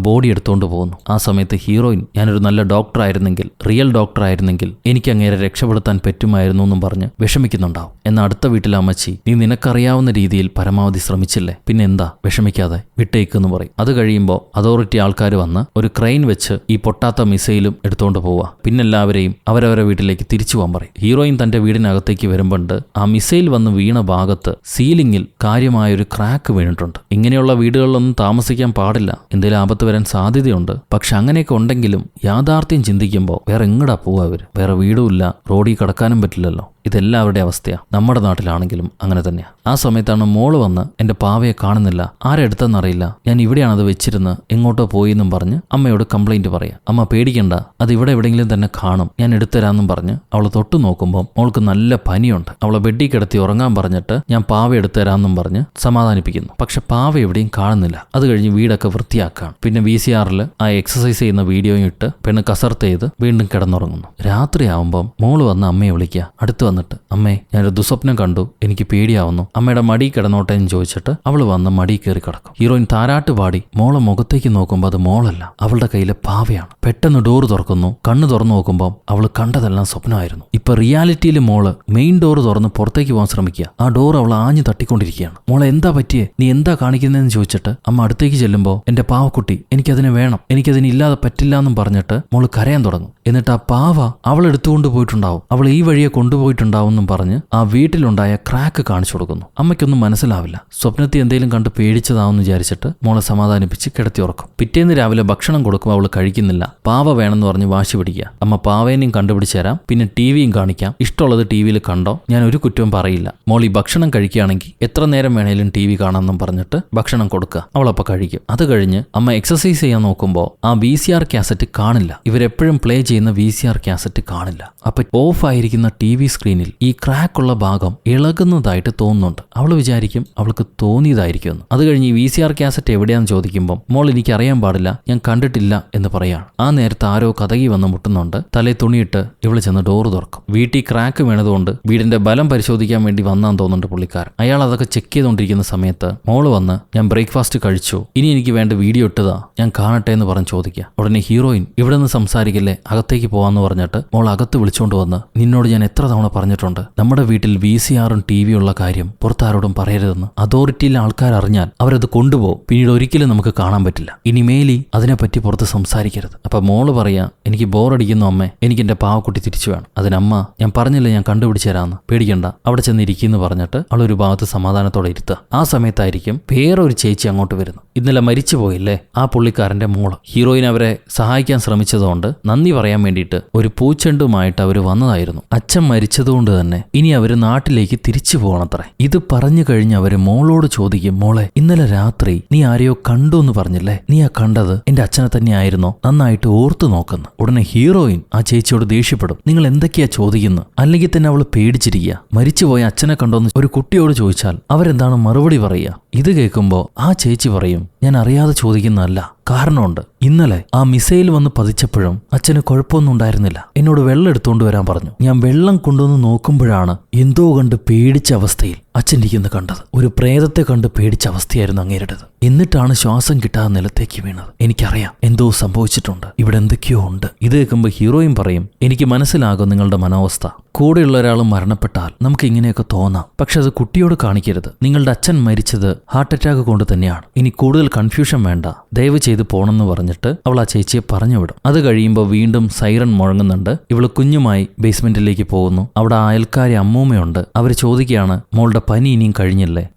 ബോഡി എടുത്തുകൊണ്ട് പോകുന്നു. ആ സമയത്ത് ഹീറോയിൻ, ഞാനൊരു നല്ല ഡോക്ടർ ആയിരുന്നെങ്കിൽ, റിയൽ ഡോക്ടർ ആയിരുന്നെങ്കിൽ എനിക്ക് അങ്ങേരെ രക്ഷപ്പെടുത്താൻ പറ്റുമായിരുന്നു എന്നും പറഞ്ഞ് വിഷമിക്കുന്നുണ്ടാവും. എന്നാൽ അടുത്ത വീട്ടിലെ അമ്മച്ചി, നീ നിനക്കറിയാവുന്ന രീതിയിൽ പരമാവധി ശ്രമിച്ചില്ലേ, പിന്നെ എന്താ, വിഷമിക്കാതെ വിട്ടേക്കെന്ന് പറയും. അത് കഴിയുമ്പോൾ അതോറിറ്റി ആൾക്കാർ വന്ന് ഒരു ക്രെയിൻ വെച്ച് ഈ പൊട്ടാത്ത മിസൈലും എടുത്തുകൊണ്ട് പോവുക. പിന്നെല്ലാവരെയും അവരവരെ വീട്ടിലേക്ക് തിരിച്ചു പോകാൻ പറയും. ഹീറോയിൻ തന്റെ വീടിനകത്തേക്ക് വരുമ്പോണ്ട് ആ മിസൈൽ വന്ന് വീണ ഭാഗത്ത് സീലിംഗിൽ കാര്യമായൊരു ക്രാക്ക് വീണിട്ടുണ്ട്. ഇങ്ങനെയുള്ള വീടുകളിലൊന്നും താമസിക്കാൻ പാടില്ല, എന്തെങ്കിലും ആപത്ത് വരാൻ സാധ്യതയുണ്ട്. പക്ഷെ അങ്ങനെയൊക്കെ ഉണ്ടെങ്കിലും യാഥാർത്ഥ്യം ചിന്തിക്കുമ്പോൾ വേറെ എങ്ങടാ പോവുക അവര്, വേറെ വീടുമില്ല, റോഡിൽ കിടക്കാനും പറ്റില്ലല്ലോ. ഇതെല്ലാവരുടെ അവസ്ഥയാണ്. നമ്മുടെ നാട്ടിലാണെങ്കിലും അങ്ങനെ തന്നെയാണ്. ആ സമയത്താണ് മോള് വന്ന് എൻ്റെ പാവയെ കാണുന്നില്ല, ആരെടുത്തെന്നറിയില്ല, ഞാൻ ഇവിടെയാണത് വെച്ചിരുന്ന് എങ്ങോട്ടോ പോയി എന്നും പറഞ്ഞ് അമ്മയോട് കംപ്ലൈന്റ് പറയാം. അമ്മ പേടിക്കണ്ട, അത് ഇവിടെ എവിടെയെങ്കിലും തന്നെ കാണും, ഞാൻ എടുത്തരാമെന്നും പറഞ്ഞ് അവൾ തൊട്ടു നോക്കുമ്പോൾ മോൾക്ക് നല്ല പനിയുണ്ട്. അവളെ ബെഡിൽ കിടത്തി ഉറങ്ങാൻ പറഞ്ഞിട്ട് ഞാൻ പാവ എടുത്തരാമെന്നും പറഞ്ഞ് സമാധാനിപ്പിക്കുന്നു. പക്ഷെ പാവ എവിടെയും കാണുന്നില്ല. അത് കഴിഞ്ഞ് വീടൊക്കെ വൃത്തിയാക്കാണ്. പിന്നെ VCRൽ ആ എക്സസൈസ് ചെയ്യുന്ന വീഡിയോയും ഇട്ട് പെണ്ണ് കസർത്ത് ചെയ്ത് വീണ്ടും കിടന്നുറങ്ങുന്നു. രാത്രിയാവുമ്പം മോള് വന്ന് അമ്മയെ വിളിക്കുക. അടുത്ത് വന്നിട്ട്, അമ്മേ ഞാനൊരു ദുസ്വപ്നം കണ്ടു, എനിക്ക് പേടിയാവുന്നു, അമ്മയുടെ മടി കിടന്നോട്ടെ എന്ന് ചോദിച്ചിട്ട് അവൾ വന്ന് മടി കയറി കിടക്കും. ഹീറോയിൻ താരാട്ട് പാടി മോളെ മുഖത്തേക്ക് നോക്കുമ്പോൾ അത് മോളല്ല, അവളുടെ കയ്യിലെ പാവയാണ്. പെട്ടെന്ന് ഡോർ തുറക്കുന്നു. കണ്ണ് തുറന്നു നോക്കുമ്പോൾ അവൾ കണ്ടതെല്ലാം സ്വപ്നമായിരുന്നു. ഇപ്പൊ റിയാലിറ്റിയിൽ മോള് മെയിൻ ഡോർ തുറന്ന് പുറത്തേക്ക് പോകാൻ ശ്രമിക്കുക. ആ ഡോർ അവൾ ആഞ്ഞു തട്ടിക്കൊണ്ടിരിക്കുകയാണ്. മോളെ എന്താ പറ്റിയേ, നീ എന്താ കാണിക്കുന്നതെന്ന് ചോദിച്ചിട്ട് അമ്മ അടുത്തേക്ക് ചെല്ലുമ്പോൾ, എന്റെ പാവക്കുട്ടി, എനിക്കതിനെ വേണം, എനിക്കതിന് ഇല്ലാതെ പറ്റില്ല എന്നും പറഞ്ഞിട്ട് മോള് കരയാൻ തുടങ്ങും. എന്നിട്ട് ആ പാവ അവൾ എടുത്തുകൊണ്ട് പോയിട്ടുണ്ടാവും, അവൾ ഈ വഴിയെ കൊണ്ടുപോയിട്ടുണ്ടാവും എന്നും പറഞ്ഞ് ആ വീട്ടിലുണ്ടായ ക്രാക്ക് കാണിച്ചു കൊടുക്കുന്നു. അമ്മയ്ക്കൊന്നും മനസ്സിലാവില്ല. സ്വപ്നത്തിൽ എന്തെങ്കിലും കണ്ട് പേടിച്ചതാവെന്ന് വിചാരിച്ചിട്ട് മോളെ സമാധാനിപ്പിച്ച് കിടത്തി ഉറക്കും. പിറ്റേന്ന് രാവിലെ ഭക്ഷണം കൊടുക്കുമ്പോൾ അവൾ കഴിക്കുന്നില്ല. പാവ വേണമെന്ന് പറഞ്ഞ് വാശി പിടിക്കുക. അമ്മ പാവേനെയും കണ്ടുപിടിച്ച് തരാം, പിന്നെ ടിവിയും കാണിക്കാം, ഇഷ്ടമുള്ളത് ടിവിയിൽ കണ്ടോ, ഞാൻ ഒരു കുറ്റവും പറയില്ല, മോൾ ഈ ഭക്ഷണം കഴിക്കുകയാണെങ്കിൽ എത്ര നേരം വേണേലും TV കാണാമെന്നും പറഞ്ഞിട്ട് ഭക്ഷണം കൊടുക്കുക. അവളപ്പോൾ കഴിക്കും. അത് കഴിഞ്ഞ് അമ്മ എക്സസൈസ് ചെയ്യാൻ നോക്കുമ്പോൾ ആ VCR കാസറ്റ് കാണില്ല. ഇവരെപ്പോഴും പ്ലേ ചെയ്യുന്ന VCR കാസറ്റ് കാണില്ല. അപ്പൊ ഓഫ് ആയിരിക്കുന്ന TV സ്ക്രീനിൽ ഈ ക്രാക്കുള്ള ഭാഗം ഇളകുന്നതായിട്ട് തോന്നുന്നുണ്ട്. അവൾ വിചാരിക്കും അവൾക്ക് തോന്നിയതായിരിക്കുമെന്ന്. അത് കഴിഞ്ഞ് ഈ VCR കാസറ്റ് എവിടെയാണെന്ന് ചോദിക്കുമ്പോൾ മോൾ എനിക്ക് അറിയാൻ പാടില്ല, ഞാൻ കണ്ടിട്ടില്ല എന്ന് പറയാണ്. ആ നേരത്ത് ആരോ കതകി വന്ന് മുട്ടുന്നുണ്ട്. തലേ തുണിയിട്ട് ഇവള് ചെന്ന് ഡോറ് തുറക്കും. വീട്ടിൽ ക്രാക്ക് വീണതുകൊണ്ട് വീടിന്റെ ബലം പരിശോധിക്കാൻ വേണ്ടി വന്നാന്ന് തോന്നുന്നുണ്ട് പുള്ളിക്കാരൻ. അയാൾ അതൊക്കെ ചെക്ക് ചെയ്തുകൊണ്ടിരിക്കുന്ന സമയത്ത് മോള് വന്ന്, ഞാൻ ബ്രേക്ക്ഫാസ്റ്റ് കഴിച്ചു, ഇനി എനിക്ക് വേണ്ട വീഡിയോ ഇട്ടതാ, ഞാൻ കാണട്ടെ എന്ന് പറഞ്ഞ് ചോദിക്കുക. ഉടനെ ഹീറോയിൻ, ഇവിടെ നിന്ന് സംസാരിക്കില്ലേ, അകത്തേക്ക് പോവാന്ന് പറഞ്ഞിട്ട് മോൾ അകത്ത് വിളിച്ചുകൊണ്ട് വന്ന്, നിന്നോട് ഞാൻ എത്ര തവണ പറഞ്ഞിട്ടുണ്ട് നമ്മുടെ വീട്ടിൽ VCRും TV ഉള്ള കാര്യം പുറത്താരോടും പറയരുതെന്ന്. അതോറിറ്റിയിലെ ആൾക്കാർ അറിഞ്ഞാൽ അവരത് കൊണ്ടുപോകും, പിന്നീട് ഒരിക്കലും നമുക്ക് കാണാൻ പറ്റില്ല. ഇനി മേലി അതിനെപ്പറ്റി പുറത്ത് സംസാരിക്കരുത്. അപ്പൊ മോള് പറയാ, എനിക്ക് ബോറടിക്കുന്നു അമ്മേ, എനിക്ക് എന്റെ പാവക്കുട്ടി തിരിച്ചു വേണം. അതിനമ്മ, ഞാൻ പറഞ്ഞില്ല ഞാൻ കണ്ടുപിടിച്ചു തരാമെന്ന്, പേടിക്കണ്ട, അവിടെ ചെന്ന് ഇരിക്കുന്നു പറഞ്ഞിട്ട് അവളൊരു ഭാഗത്ത് സമാധാനത്തോടെ ഇരുത്തുക. ആ സമയത്തായിരിക്കും വേറൊരു ചേച്ചി അങ്ങോട്ട് വരുന്നു. ഇന്നലെ മരിച്ചു പോയില്ലേ ആ പുള്ളിക്കാരന്റെ മോള്. ഹീറോയിൻ അവരെ സഹായിക്കാൻ ശ്രമിച്ചതുകൊണ്ട് നന്ദി പറയാൻ വേണ്ടിയിട്ട് ഒരു പൂച്ചെണ്ടുമായിട്ട് അവർ വന്നതായിരുന്നു. അച്ഛൻ മരിച്ചതുകൊണ്ട് തന്നെ ഇനി അവര് നാട്ടിലേക്ക് തിരിച്ചു പോകണത്രേ. ഇത് പറഞ്ഞു കഴിഞ്ഞ് അവര് മോളോട് ചോദിക്കും, മോളെ ഇന്നലെ രാത്രി നീ ആരെയോ കണ്ടു എന്ന് പറഞ്ഞില്ലേ, നീ ആ കണ്ടത് എന്റെ അച്ഛനെ തന്നെയായിരുന്നോ, നന്നായിട്ട് ഓർത്തു നോക്കുന്നു. ഉടനെ ഹീറോയിൻ ആ ചേച്ചിയോട് ദേഷ്യപ്പെടും, നിങ്ങൾ എന്തൊക്കെയാ ചോദിക്കുന്നത്? അല്ലെങ്കിൽ തന്നെ അവള് പേടിച്ചിരിക്കുക. മരിച്ചുപോയ അച്ഛനെ കണ്ടോന്ന് ഒരു കുട്ടിയോട് ചോദിച്ചാൽ അവരെന്താണ് മറുപടി പറയുക? ഇത് കേൾക്കുമ്പോ ആ ചേച്ചി പറയും, ഞാൻ അറിയാതെ ചോദിക്കുന്നതല്ല, കാരണമുണ്ട്. ഇന്നലെ ആ മിസൈൽ വന്ന് പതിച്ചപ്പോഴും അച്ഛന് കുഴപ്പമൊന്നും ഉണ്ടായിരുന്നില്ല. എന്നോട് വെള്ളം എടുത്തുകൊണ്ട് വരാൻ പറഞ്ഞു. ഞാൻ വെള്ളം കൊണ്ടുവന്ന് നോക്കുമ്പോഴാണ് എന്തോ കണ്ട് പേടിച്ച അവസ്ഥയിൽ അച്ഛൻ ഇരിക്കുന്നത് കണ്ടത്. ഒരു പ്രേതത്തെ കണ്ട് പേടിച്ച അവസ്ഥയായിരുന്നു അങ്ങേരുടേത്. എന്നിട്ടാണ് ശ്വാസം കിട്ടാതെ നിലത്തേക്ക് വീണത്. എനിക്കറിയാം എന്തോ സംഭവിച്ചിട്ടുണ്ട്, ഇവിടെ എന്തൊക്കെയോ ഉണ്ട്. ഇത് കേൾക്കുമ്പോൾ ഹീറോയും പറയും, എനിക്ക് മനസ്സിലാകും നിങ്ങളുടെ മനോവസ്ഥ. കൂടെയുള്ള ഒരാൾ മരണപ്പെട്ടാൽ നമുക്ക് ഇങ്ങനെയൊക്കെ തോന്നാം, പക്ഷെ അത് കുട്ടിയോട് കാണിക്കരുത്. നിങ്ങളുടെ അച്ഛൻ മരിച്ചത് ഹാർട്ട് അറ്റാക്ക് കൊണ്ട് തന്നെയാണ്. ഇനി കൂടുതൽ കൺഫ്യൂഷൻ വേണ്ട, ദയവ് ചെയ്ത് പോണെന്ന് പറഞ്ഞിട്ട് അവൾ ആ ചേച്ചിയെ പറഞ്ഞു വിടും. അത് കഴിയുമ്പോൾ വീണ്ടും സൈറൺ മുഴങ്ങുന്നുണ്ട്. ഇവള് കുഞ്ഞുമായി ബേസ്മെന്റിലേക്ക് പോകുന്നു. അവിടെ അയൽക്കാരി അമ്മൂമ്മയുണ്ട്. അവർ ചോദിക്കുകയാണ്, മോളുടെ പനി ഇനിയും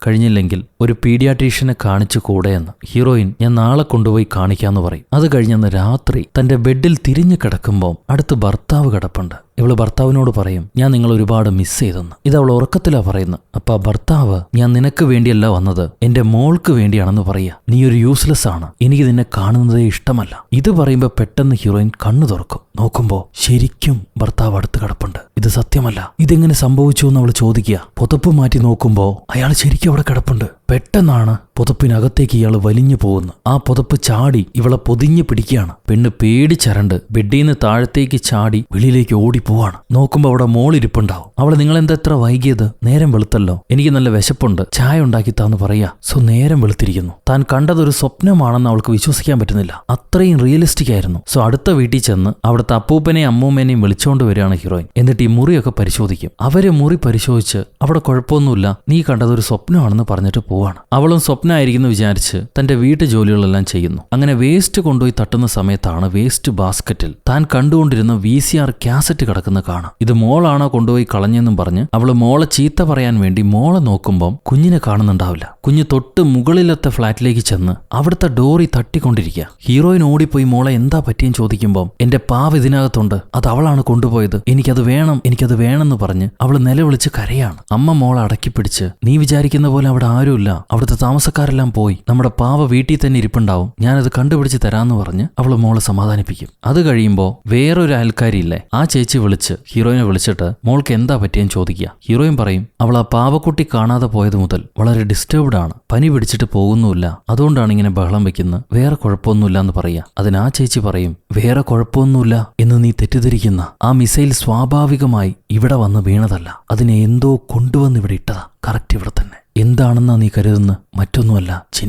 കഴിഞ്ഞില്ലെങ്കിൽ ഒരു പീഡിയാട്രീഷ്യനെ കാണിച്ചു കൂടെയെന്ന്. ഹീറോയിൻ, ഞാൻ നാളെ കൊണ്ടുപോയി കാണിക്കാന്ന് പറയും. അത് കഴിഞ്ഞന്ന് രാത്രി തന്റെ ബെഡിൽ തിരിഞ്ഞു കിടക്കുമ്പോൾ അടുത്ത് ഭർത്താവ് കിടപ്പുണ്ട്. ഇവള് ഭർത്താവിനോട് പറയും, ഞാൻ നിങ്ങൾ ഒരുപാട് മിസ് ചെയ്തെന്ന്. ഇത് അവൾ ഉറക്കത്തിലാ പറയുന്നത്. അപ്പൊ ഭർത്താവ്, ഞാൻ നിനക്ക് വേണ്ടിയല്ല വന്നത്, എന്റെ മോൾക്ക് വേണ്ടിയാണെന്ന് പറയാ. നീ ഒരു യൂസ്ലെസ് ആണ്, എനിക്ക് നിന്നെ കാണുന്നതേ ഇഷ്ടമല്ല. ഇത് പറയുമ്പോ പെട്ടെന്ന് ഹീറോയിൻ കണ്ണു തുറക്കും. നോക്കുമ്പോ ശരിക്കും ഭർത്താവ് അടുത്ത് കിടപ്പുണ്ട്. ഇത് സത്യമല്ല, ഇതെങ്ങനെ സംഭവിച്ചു എന്ന് അവൾ ചോദിക്കുക. പുതപ്പ് മാറ്റി നോക്കുമ്പോ അയാൾ ശരിക്കും അവിടെ കിടപ്പുണ്ട്. പെട്ടെന്നാണ് പുതപ്പിനകത്തേക്ക് ഇയാൾ വലിഞ്ഞു പോകുന്നു. ആ പുതപ്പ് ചാടി ഇവളെ പൊതിഞ്ഞു പിടിക്കുകയാണ്. പെണ്ണ് പേടിച്ചരണ്ട് ബെഡിൽ നിന്ന് താഴത്തേക്ക് ചാടി വെളിയിലേക്ക് ഓടിപ്പോവാണ്. നോക്കുമ്പോ അവിടെ മോളിരിപ്പുണ്ടാവും. അവള്, നിങ്ങളെന്താ എത്ര വൈകിയത്? നേരം വെളുത്തല്ലോ, എനിക്ക് നല്ല വിശപ്പുണ്ട്, ചായ ഉണ്ടാക്കിത്താന്ന് പറയാ. സോ നേരം വെളുത്തിരിക്കുന്നു. താൻ കണ്ടതൊരു സ്വപ്നമാണെന്ന് അവൾക്ക് വിശ്വസിക്കാൻ പറ്റുന്നില്ല. അത്രയും റിയലിസ്റ്റിക് ആയിരുന്നു. സോ അടുത്ത വീട്ടിൽ ചെന്ന് അവിടുത്തെ അപ്പൂപ്പനെയും അമ്മൂമ്മേനെയും വിളിച്ചോണ്ട് വരികയാണ് ഹീറോയിൻ. എന്നിട്ട് ഈ മുറിയൊക്കെ പരിശോധിക്കും. അവര് മുറി പരിശോധിച്ച് അവിടെ കുഴപ്പമൊന്നുമില്ല, നീ കണ്ടതൊരു സ്വപ്നമാണെന്ന് പറഞ്ഞിട്ട് പോവാണ്. അവളും സ്വപ്നമായിരിക്കുന്നു വിചാരിച്ച് തന്റെ വീട്ടു ജോലികളെല്ലാം ചെയ്യുന്നു. അങ്ങനെ വേസ്റ്റ് കൊണ്ടുപോയി തട്ടുന്ന സമയത്താണ് വേസ്റ്റ് ബാസ്ക്കറ്റിൽ താൻ കണ്ടുകൊണ്ടിരുന്ന VCR കാസറ്റ് കിടക്കുന്ന കാണാം. ഇത് മോളാണോ കൊണ്ടുപോയി കളഞ്ഞെന്നും പറഞ്ഞ് അവള് മോളെ ചീത്ത പറയാൻ വേണ്ടി മോളെ നോക്കുമ്പം കുഞ്ഞിനെ കാണുന്നുണ്ടാവില്ല. കുഞ്ഞ് തൊട്ട് മുകളിലത്തെ ഫ്ലാറ്റിലേക്ക് ചെന്ന് അവിടുത്തെ ഡോറി തട്ടിക്കൊണ്ടിരിക്കുക. ഹീറോയിൻ ഓടിപ്പോയി മോളെ എന്താ പറ്റിയെന്ന് ചോദിക്കുമ്പം, എന്റെ പാവ ഇതിനകത്തുണ്ട്, അത് അവളാണ് കൊണ്ടുപോയത്, എനിക്കത് വേണമെന്ന് പറഞ്ഞ് അവള് നിലവിളിച്ച് കരയാണ്. അമ്മ മോളെ അടക്കി പിടിച്ച്, നീ വിചാരിക്കുന്ന പോലെ അവിടെ ആരുമില്ല, അവിടുത്തെ താമസക്കാരെല്ലാം പോയി, നമ്മുടെ പാവ വീട്ടിൽ തന്നെ ഇരിപ്പുണ്ടാവും, ഞാനത് കണ്ടുപിടിച്ച് തരാന്ന് പറഞ്ഞ് അവള് മോളെ സമാധാനിപ്പിക്കും. അത് കഴിയുമ്പോ വേറൊരു അയൽക്കാരിയില്ലേ, ആ ചേച്ചി വിളിച്ച് ഹീറോയിനെ വിളിച്ചിട്ട് മോൾക്ക് എന്താ പറ്റിയെന്ന് ചോദിക്കുക. ഹീറോയിൻ പറയും, അവൾ ആ പാവക്കുട്ടി കാണാതെ പോയത് മുതൽ വളരെ ഡിസ്റ്റർബ്ഡ് ആണ്, പനി പിടിച്ചിട്ട് പോകുന്നുമില്ല, അതുകൊണ്ടാണ് ഇങ്ങനെ ബഹളം വെക്കുന്നത്, വേറെ കുഴപ്പമൊന്നുമില്ല എന്ന് പറയാ. അതിന് ആ ചേച്ചി പറയും, വേറെ കുഴപ്പമൊന്നുമില്ല എന്ന് നീ തെറ്റിദ്ധരിക്കുന്ന ആ മിസൈൽ സ്വാഭാവികമായി ഇവിടെ വന്ന് വീണതല്ല, അതിനെ എന്തോ കൊണ്ടുവന്ന് ഇവിടെ ഇട്ടതാ, കറക്റ്റ് ഇവിടെ തന്നെ. എന്താണെന്നാ നീ കരുതുന്ന? മറ്റൊന്നുമല്ല,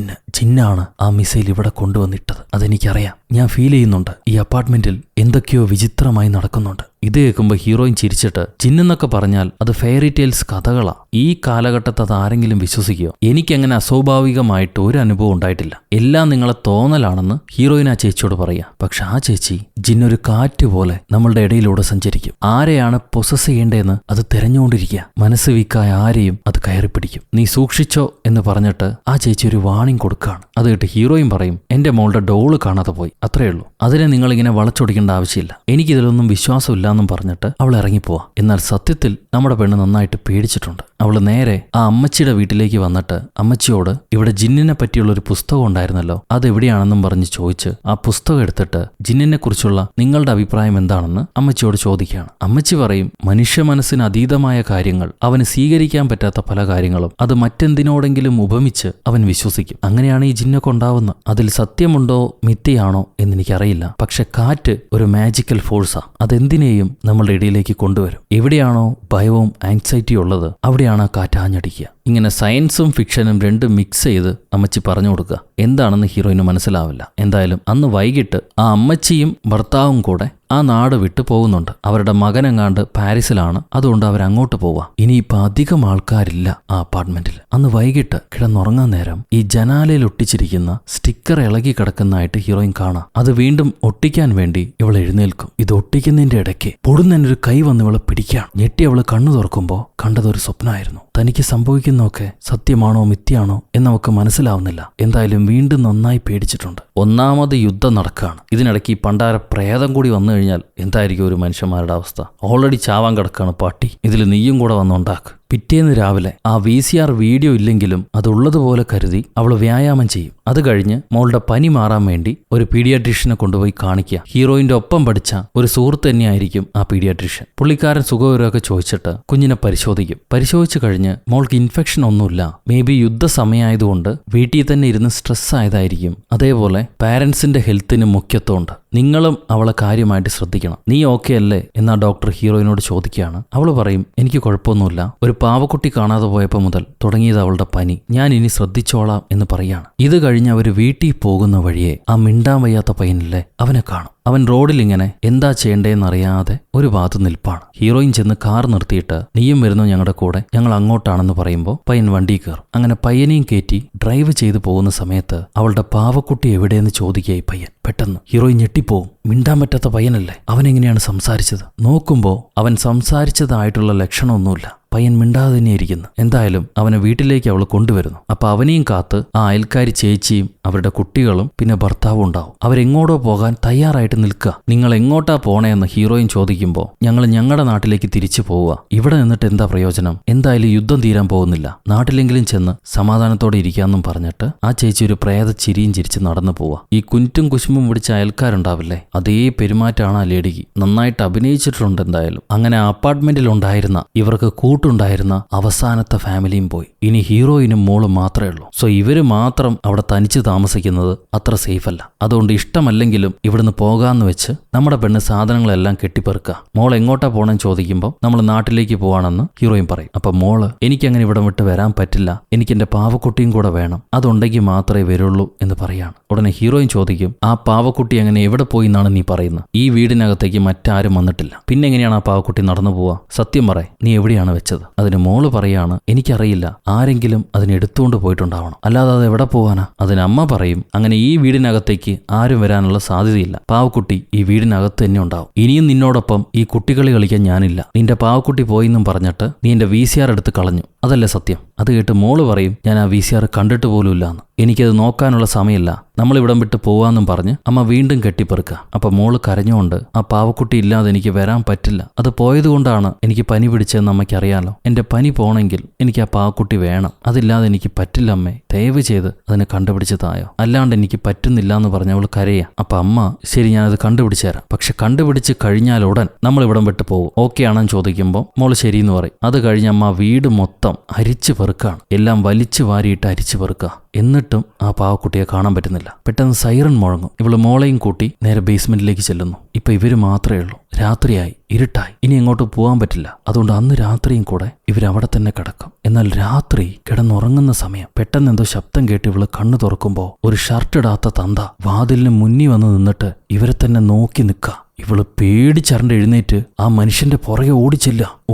ചിന്നാണ് ആ മിസൈൽ ഇവിടെ കൊണ്ടുവന്നിട്ടത്. അതെനിക്കറിയാം, ഞാൻ ഫീൽ ചെയ്യുന്നുണ്ട്. ഈ അപ്പാർട്ട്മെന്റിൽ എന്തൊക്കെയോ വിചിത്രമായി നടക്കുന്നുണ്ട്. ഇത് കേൾക്കുമ്പോൾ ഹീറോയിൻ ചിരിച്ചിട്ട്, ജിന്നെന്നൊക്കെ പറഞ്ഞാൽ അത് ഫെയറി ടെയിൽസ് കഥകളാ, ഈ കാലഘട്ടത്ത് അത് ആരെങ്കിലും വിശ്വസിക്കുകയോ? എനിക്കങ്ങനെ അസ്വാഭാവികമായിട്ട് ഒരു അനുഭവം ഉണ്ടായിട്ടില്ല, എല്ലാം നിങ്ങളെ തോന്നലാണെന്ന് ഹീറോയിൻ ആ ചേച്ചിയോട് പറയാ. പക്ഷെ ആ ചേച്ചി, ജിന്നൊരു കാറ്റ് പോലെ നമ്മളുടെ ഇടയിലൂടെ സഞ്ചരിക്കും, ആരെയാണ് പൊസസ് ചെയ്യേണ്ടതെന്ന് അത് തിരഞ്ഞുകൊണ്ടിരിക്കുക, മനസ്സ് വീക്കായ ആരെയും അത് കയറി പിടിക്കും, നീ സൂക്ഷിച്ചോ എന്ന് പറഞ്ഞിട്ട് ആ ചേച്ചി ഒരു വാണിംഗ് കൊടുക്കുകയാണ്. അത് കേട്ട് ഹീറോയിൻ പറയും, എന്റെ മോളുടെ ഡോള് കാണാതെ പോയി, അത്രേ ഉള്ളൂ, അതിനെ നിങ്ങളിങ്ങനെ വളച്ചൊടിക്കേണ്ട ആവശ്യമില്ല, എനിക്കിതിലൊന്നും വിശ്വാസമില്ല എന്നും പറഞ്ഞിട്ട് അവൾ ഇറങ്ങിപ്പോവാ. എന്നാൽ സത്യത്തിൽ നമ്മുടെ പെണ്ണ് നന്നായിട്ട് പേടിച്ചിട്ടുണ്ട്. അവള് നേരെ ആ അമ്മച്ചിയുടെ വീട്ടിലേക്ക് വന്നിട്ട് അമ്മച്ചിയോട്, ഇവിടെ ജിന്നിനെ പറ്റിയുള്ള ഒരു പുസ്തകം ഉണ്ടായിരുന്നല്ലോ, അതെവിടെയാണെന്നും പറഞ്ഞ് ചോദിച്ച് ആ പുസ്തകം എടുത്തിട്ട് ജിന്നിനെ കുറിച്ചുള്ള നിങ്ങളുടെ അഭിപ്രായം എന്താണെന്ന് അമ്മച്ചിയോട് ചോദിക്കുകയാണ്. അമ്മച്ചി പറയും, മനുഷ്യ മനസ്സിന് അതീതമായ കാര്യങ്ങൾ, അവന് സ്വീകരിക്കാൻ പറ്റാത്ത പല കാര്യങ്ങളും അത് മറ്റെന്തിനോടെങ്കിലും ഉപമിച്ച് അവൻ വിശ്വസിക്കും. അങ്ങനെയാണ് ഈ ജിന്നൊക്കെ ഉണ്ടാവുന്നത്. അതിൽ സത്യമുണ്ടോ മിഥ്യയാണോ എന്നെനിക്കറിയില്ല, പക്ഷെ കാറ്റ് ഒരു മാജിക്കൽ ഫോഴ്സാ, അതെന്തിനേയും നമ്മളുടെ ഇടയിലേക്ക് കൊണ്ടുവരും. എവിടെയാണോ ഭയവും ആങ്സൈറ്റിയും ഉള്ളത് അവിടെയാണ് ആ കാറ്റ് ആഞ്ഞടിക്കുക. ഇങ്ങനെ സയൻസും ഫിക്ഷനും രണ്ടും മിക്സ് ചെയ്ത് അമ്മച്ചി പറഞ്ഞു കൊടുക്കുക. എന്താണെന്ന് ഹീറോയിന് മനസ്സിലാവില്ല. എന്തായാലും അന്ന് വൈകിട്ട് ആ അമ്മച്ചിയും ഭർത്താവും കൂടെ ആ നാട് വിട്ടു പോകുന്നുണ്ട്. അവരുടെ മകനെങ്ങാണ്ട് പാരീസിലാണ്, അതുകൊണ്ട് അവരങ്ങോട്ട് പോവാ. ഇനിയിപ്പോൾ അധികം ആൾക്കാരില്ല ആ അപ്പാർട്ട്മെന്റിൽ. അന്ന് വൈകിട്ട് കിടന്നുറങ്ങാൻ നേരം ഈ ജനാലയിൽ ഒട്ടിച്ചിരിക്കുന്ന സ്റ്റിക്കർ ഇളകി കിടക്കുന്നതായിട്ട് ഹീറോയിൻ കാണാം. അത് വീണ്ടും ഒട്ടിക്കാൻ വേണ്ടി ഇവൾ എഴുന്നേൽക്കും. ഇത് ഒട്ടിക്കുന്നതിന്റെ ഇടയ്ക്ക് പൊടുന്നൊരു കൈ വന്ന് ഇവളെ പിടിക്കുകയാണ്. ഞെട്ടി അവള് കണ്ണു തുറക്കുമ്പോൾ കണ്ടതൊരു സ്വപ്നമായിരുന്നു. തനിക്ക് സംഭവിക്കുന്നതൊക്കെ സത്യമാണോ മിഥ്യയാണോ എന്നവൾക്ക് മനസ്സിലാവുന്നില്ല. എന്തായാലും വീണ്ടും നന്നായി പേടിച്ചിട്ടുണ്ട്. ഒന്നാമത് യുദ്ധം നടക്കുകയാണ്. ഇതിനിടയ്ക്ക് ഈ പണ്ടാര പ്രേതം കൂടി വന്നു കഴിഞ്ഞാൽ എന്തായിരിക്കും ഒരു മനുഷ്യന്മാരുടെ അവസ്ഥ? ഓൾറെഡി ചാവാൻ കിടക്കാണ് പട്ടി, ഇതിൽ നീയും കൂടെ വന്നുണ്ടാക്ക്. പിറ്റേന്ന് രാവിലെ ആ VCR വീഡിയോ ഇല്ലെങ്കിലും അതുള്ളതുപോലെ കരുതി അവൾ വ്യായാമം ചെയ്യും. അത് കഴിഞ്ഞ് മോളുടെ പനി മാറാൻ വേണ്ടി ഒരു പീഡിയാട്രീഷ്യനെ കൊണ്ടുപോയി കാണിക്കുക. ഹീറോയിന്റെ ഒപ്പം പഠിച്ച ഒരു സുഹൃത്ത് തന്നെയായിരിക്കും ആ പീഡിയാട്രീഷ്യൻ. പുള്ളിക്കാരൻ സുഖവിവരമൊക്കെ ചോദിച്ചിട്ട് കുഞ്ഞിനെ പരിശോധിക്കും. പരിശോധിച്ചു കഴിഞ്ഞ് മോൾക്ക് ഇൻഫെക്ഷൻ ഒന്നുമില്ല, മേ ബി യുദ്ധസമയമായതുകൊണ്ട് വീട്ടിൽ തന്നെ ഇരുന്ന് സ്ട്രെസ് ആയതായിരിക്കും. അതേപോലെ പാരൻസിന്റെ ഹെൽത്തിന് മുഖ്യത്വമുണ്ട്, നിങ്ങളും അവളെ കാര്യമായിട്ട് ശ്രദ്ധിക്കണം. നീ ഓക്കെ അല്ലേ എന്നാ ഡോക്ടർ ഹീറോയിനോട് ചോദിക്കുകയാണ്. അവൾ പറയും എനിക്ക് കുഴപ്പമൊന്നുമില്ല, ഒരു പാവക്കുട്ടി കാണാതെ പോയപ്പോൾ മുതൽ തുടങ്ങിയത് അവളുടെ പനി, ഞാൻ ഇനി ശ്രദ്ധിച്ചോളാം എന്ന് പറയാണ്. ഇത് കഴിഞ്ഞ് അവർ വീട്ടിൽ പോകുന്ന വഴിയെ ആ മിണ്ടാൻ വയ്യാത്ത പയ്യനില്ലേ അവനെ കാണും. അവൻ റോഡിൽ ഇങ്ങനെ എന്താ ചെയ്യേണ്ടതെന്നറിയാതെ ഒരു ഭാഗത്ത് നിൽപ്പാണ്. ഹീറോയിൻ ചെന്ന് കാർ നിർത്തിയിട്ട് നീയും വരുന്നു ഞങ്ങളുടെ കൂടെ, ഞങ്ങൾ അങ്ങോട്ടാണെന്ന് പറയുമ്പോൾ പയ്യൻ വണ്ടി കയറും. അങ്ങനെ പയ്യനെയും കയറ്റി ഡ്രൈവ് ചെയ്തു പോകുന്ന സമയത്ത് അവളുടെ പാവക്കുട്ടി എവിടെയെന്ന് ചോദിക്കുകയായി പയ്യൻ. പെട്ടെന്ന് ഹീറോയിൻ ഞെട്ടിപ്പോവും. മിണ്ടാൻ പറ്റാത്ത പയ്യനല്ലേ, അവനെങ്ങനെയാണ് സംസാരിച്ചത്? നോക്കുമ്പോൾ അവൻ സംസാരിച്ചതായിട്ടുള്ള ലക്ഷണമൊന്നുമില്ല. പയ്യൻ മിണ്ടാതെ തന്നെ ഇരിക്കുന്നു. എന്തായാലും അവനെ വീട്ടിലേക്ക് അവൾ കൊണ്ടുവരുന്നു. അപ്പൊ അവനെയും കാത്ത് ആ അയൽക്കാരി ചേച്ചിയും അവരുടെ കുട്ടികളും പിന്നെ ഭർത്താവും ഉണ്ടാവും. അവരെങ്ങോട്ടോ പോകാൻ തയ്യാറായിട്ട് നിൽക്കുക. നിങ്ങൾ എങ്ങോട്ടാ പോണേന്ന് ഹീറോയിൻ ചോദിക്കുമ്പോൾ ഞങ്ങൾ ഞങ്ങളുടെ നാട്ടിലേക്ക് തിരിച്ചു പോവുക, ഇവിടെ നിന്നിട്ട് എന്താ പ്രയോജനം, എന്തായാലും യുദ്ധം തീരാൻ പോകുന്നില്ല, നാട്ടിലെങ്കിലും ചെന്ന് സമാധാനത്തോടെ ഇരിക്കാമെന്നും പറഞ്ഞിട്ട് ആ ചേച്ചി ഒരു പ്രേത ചിരിയും ചിരിച്ച് നടന്നു പോവുക. ഈ കുറ്റും കുശുമ്പും പിടിച്ച അയൽക്കാരുണ്ടാവില്ലേ, അതേ പെരുമാറ്റമാണ് ആ ലേഡിക്ക്. നന്നായിട്ട് അഭിനയിച്ചിട്ടുണ്ട്. എന്തായാലും അങ്ങനെ ആ അപ്പാർട്ട്മെന്റിൽ ഉണ്ടായിരുന്ന ഇവർക്ക് കൂട്ടുണ്ടായിരുന്ന അവസാനത്തെ ഫാമിലിയും പോയി. ഇനി ഹീറോയിനും മോളും മാത്രമേ ഉള്ളൂ. സോ ഇവര് മാത്രം അവിടെ തനിച്ച് താമസിക്കുന്നത് അത്ര സേഫ് അല്ല. അതുകൊണ്ട് ഇഷ്ടമല്ലെങ്കിലും ഇവിടുന്ന് പോകാന്ന് വെച്ച് നമ്മുടെ പെണ്ണ് സാധനങ്ങളെല്ലാം കെട്ടിപ്പെറുക്കുക. മോൾ എങ്ങോട്ടാ പോണെന്ന് ചോദിക്കുമ്പോൾ നമ്മൾ നാട്ടിലേക്ക് പോവാണെന്ന് ഹീറോയിൻ പറയും. അപ്പൊ മോള് എനിക്കങ്ങനെ ഇവിടം വിട്ട് വരാൻ പറ്റില്ല, എനിക്ക് എന്റെ പാവക്കുട്ടിയും കൂടെ വേണം, അതുണ്ടെങ്കിൽ മാത്രമേ വരുള്ളൂ എന്ന് പറയാണ്. ഉടനെ ഹീറോയിൻ ചോദിക്കും ആ പാവക്കുട്ടി അങ്ങനെ എവിടെ പോയി എന്നാണ് നീ പറയുന്നത്? ഈ വീടിനകത്തേക്ക് മറ്റാരും വന്നിട്ടില്ല, പിന്നെ എങ്ങനെയാണ് ആ പാവക്കുട്ടി നടന്നു പോവാ? സത്യം പറ, നീ എവിടെയാണ് വെച്ചത്? അതിന് മോള് പറയാണ് എനിക്കറിയില്ല, ആരെങ്കിലും അതിന് എടുത്തുകൊണ്ട് പോയിട്ടുണ്ടാവണം, അല്ലാതെ അത് എവിടെ പോവാനാ? അതിന് അമ്മ പറയും അങ്ങനെ ഈ വീടിനകത്തേക്ക് ആരും വരാനുള്ള സാധ്യതയില്ല, പാവക്കുട്ടി ഈ വീടിനകത്ത് തന്നെ ഉണ്ടാവും, ഇനിയും നിന്നോടൊപ്പം ഈ കുട്ടികളി കളിക്കാൻ ഞാനില്ല, നിന്റെ പാവക്കുട്ടി പോയിന്നും പറഞ്ഞിട്ട് നീ എന്റെ VCR എടുത്ത് കളഞ്ഞു, അതല്ലേ സത്യം? അത് കേട്ട് മോള് പറയും ഞാൻ ആ VCR കണ്ടിട്ട് പോലും ഇല്ലാന്ന്, എനിക്കത് നോക്കാനുള്ള സമയമില്ല, നമ്മളിവിടം വിട്ട് പോവാന്നും പറഞ്ഞ് അമ്മ വീണ്ടും കെട്ടിപ്പെറുക്കുക. അപ്പൊ മോള് കരഞ്ഞുകൊണ്ട് ആ പാവക്കുട്ടി ഇല്ലാതെ എനിക്ക് വരാൻ പറ്റില്ല, അത് പോയതുകൊണ്ടാണ് എനിക്ക് പനി പിടിച്ചതെന്ന് അമ്മയ്ക്കറിയാലോ, എന്റെ പനി പോണെങ്കിൽ എനിക്ക് ആ പാവക്കുട്ടി വേണം, അതില്ലാതെ എനിക്ക് പറ്റില്ല അമ്മേ, ദയവ് ചെയ്ത് അതിനെ കണ്ടുപിടിച്ച് തായോ, അല്ലാണ്ട് എനിക്ക് പറ്റുന്നില്ല എന്ന് പറഞ്ഞ് അവൾ കരയാ. അപ്പൊ അമ്മ ശരി ഞാനത് കണ്ടുപിടിച്ചു തരാം, പക്ഷെ കണ്ടുപിടിച്ച് കഴിഞ്ഞാൽ ഉടൻ നമ്മൾ ഇവിടം വിട്ട് പോകും, ഓക്കെ ആണെന്ന് ചോദിക്കുമ്പോൾ മോള് ശരിയെന്ന് പറയും. അത് കഴിഞ്ഞ് അമ്മ വീട് മൊത്തം അരിച്ചു പെറുക്കാണ്, എല്ലാം വലിച്ചു വാരിയിട്ട് അരിച്ചു പെറുക്കുക. എന്നിട്ടും ആ പാവക്കുട്ടിയെ കാണാൻ പറ്റുന്നില്ല. പെട്ടെന്ന് സൈറൺ മുഴങ്ങും. ഇവള് മോളെയും കൂട്ടി നേരെ ബേസ്മെന്റിലേക്ക് ചെല്ലുന്നു. ഇപ്പൊ ഇവര് മാത്രമേ ഉള്ളൂ. രാത്രിയായി, ഇരുട്ടായി, ഇനി എങ്ങോട്ട് പോകാൻ പറ്റില്ല. അതുകൊണ്ട് അന്ന് രാത്രിയും കൂടെ ഇവരവിടെ തന്നെ കിടക്കും. എന്നാൽ രാത്രി കിടന്നുറങ്ങുന്ന സമയം പെട്ടെന്ന് എന്തോ ശബ്ദം കേട്ട് ഇവള് കണ്ണു തുറക്കുമ്പോ ഒരു ഷർട്ട് ഇടാത്ത തന്ത വാതിലിന് മുന്നിൽ വന്ന് നിന്നിട്ട് ഇവരെ തന്നെ നോക്കി നിൽക്കുക. ഇവള് പേടിച്ചരണ്ട് എഴുന്നേറ്റ് ആ മനുഷ്യന്റെ പുറകെ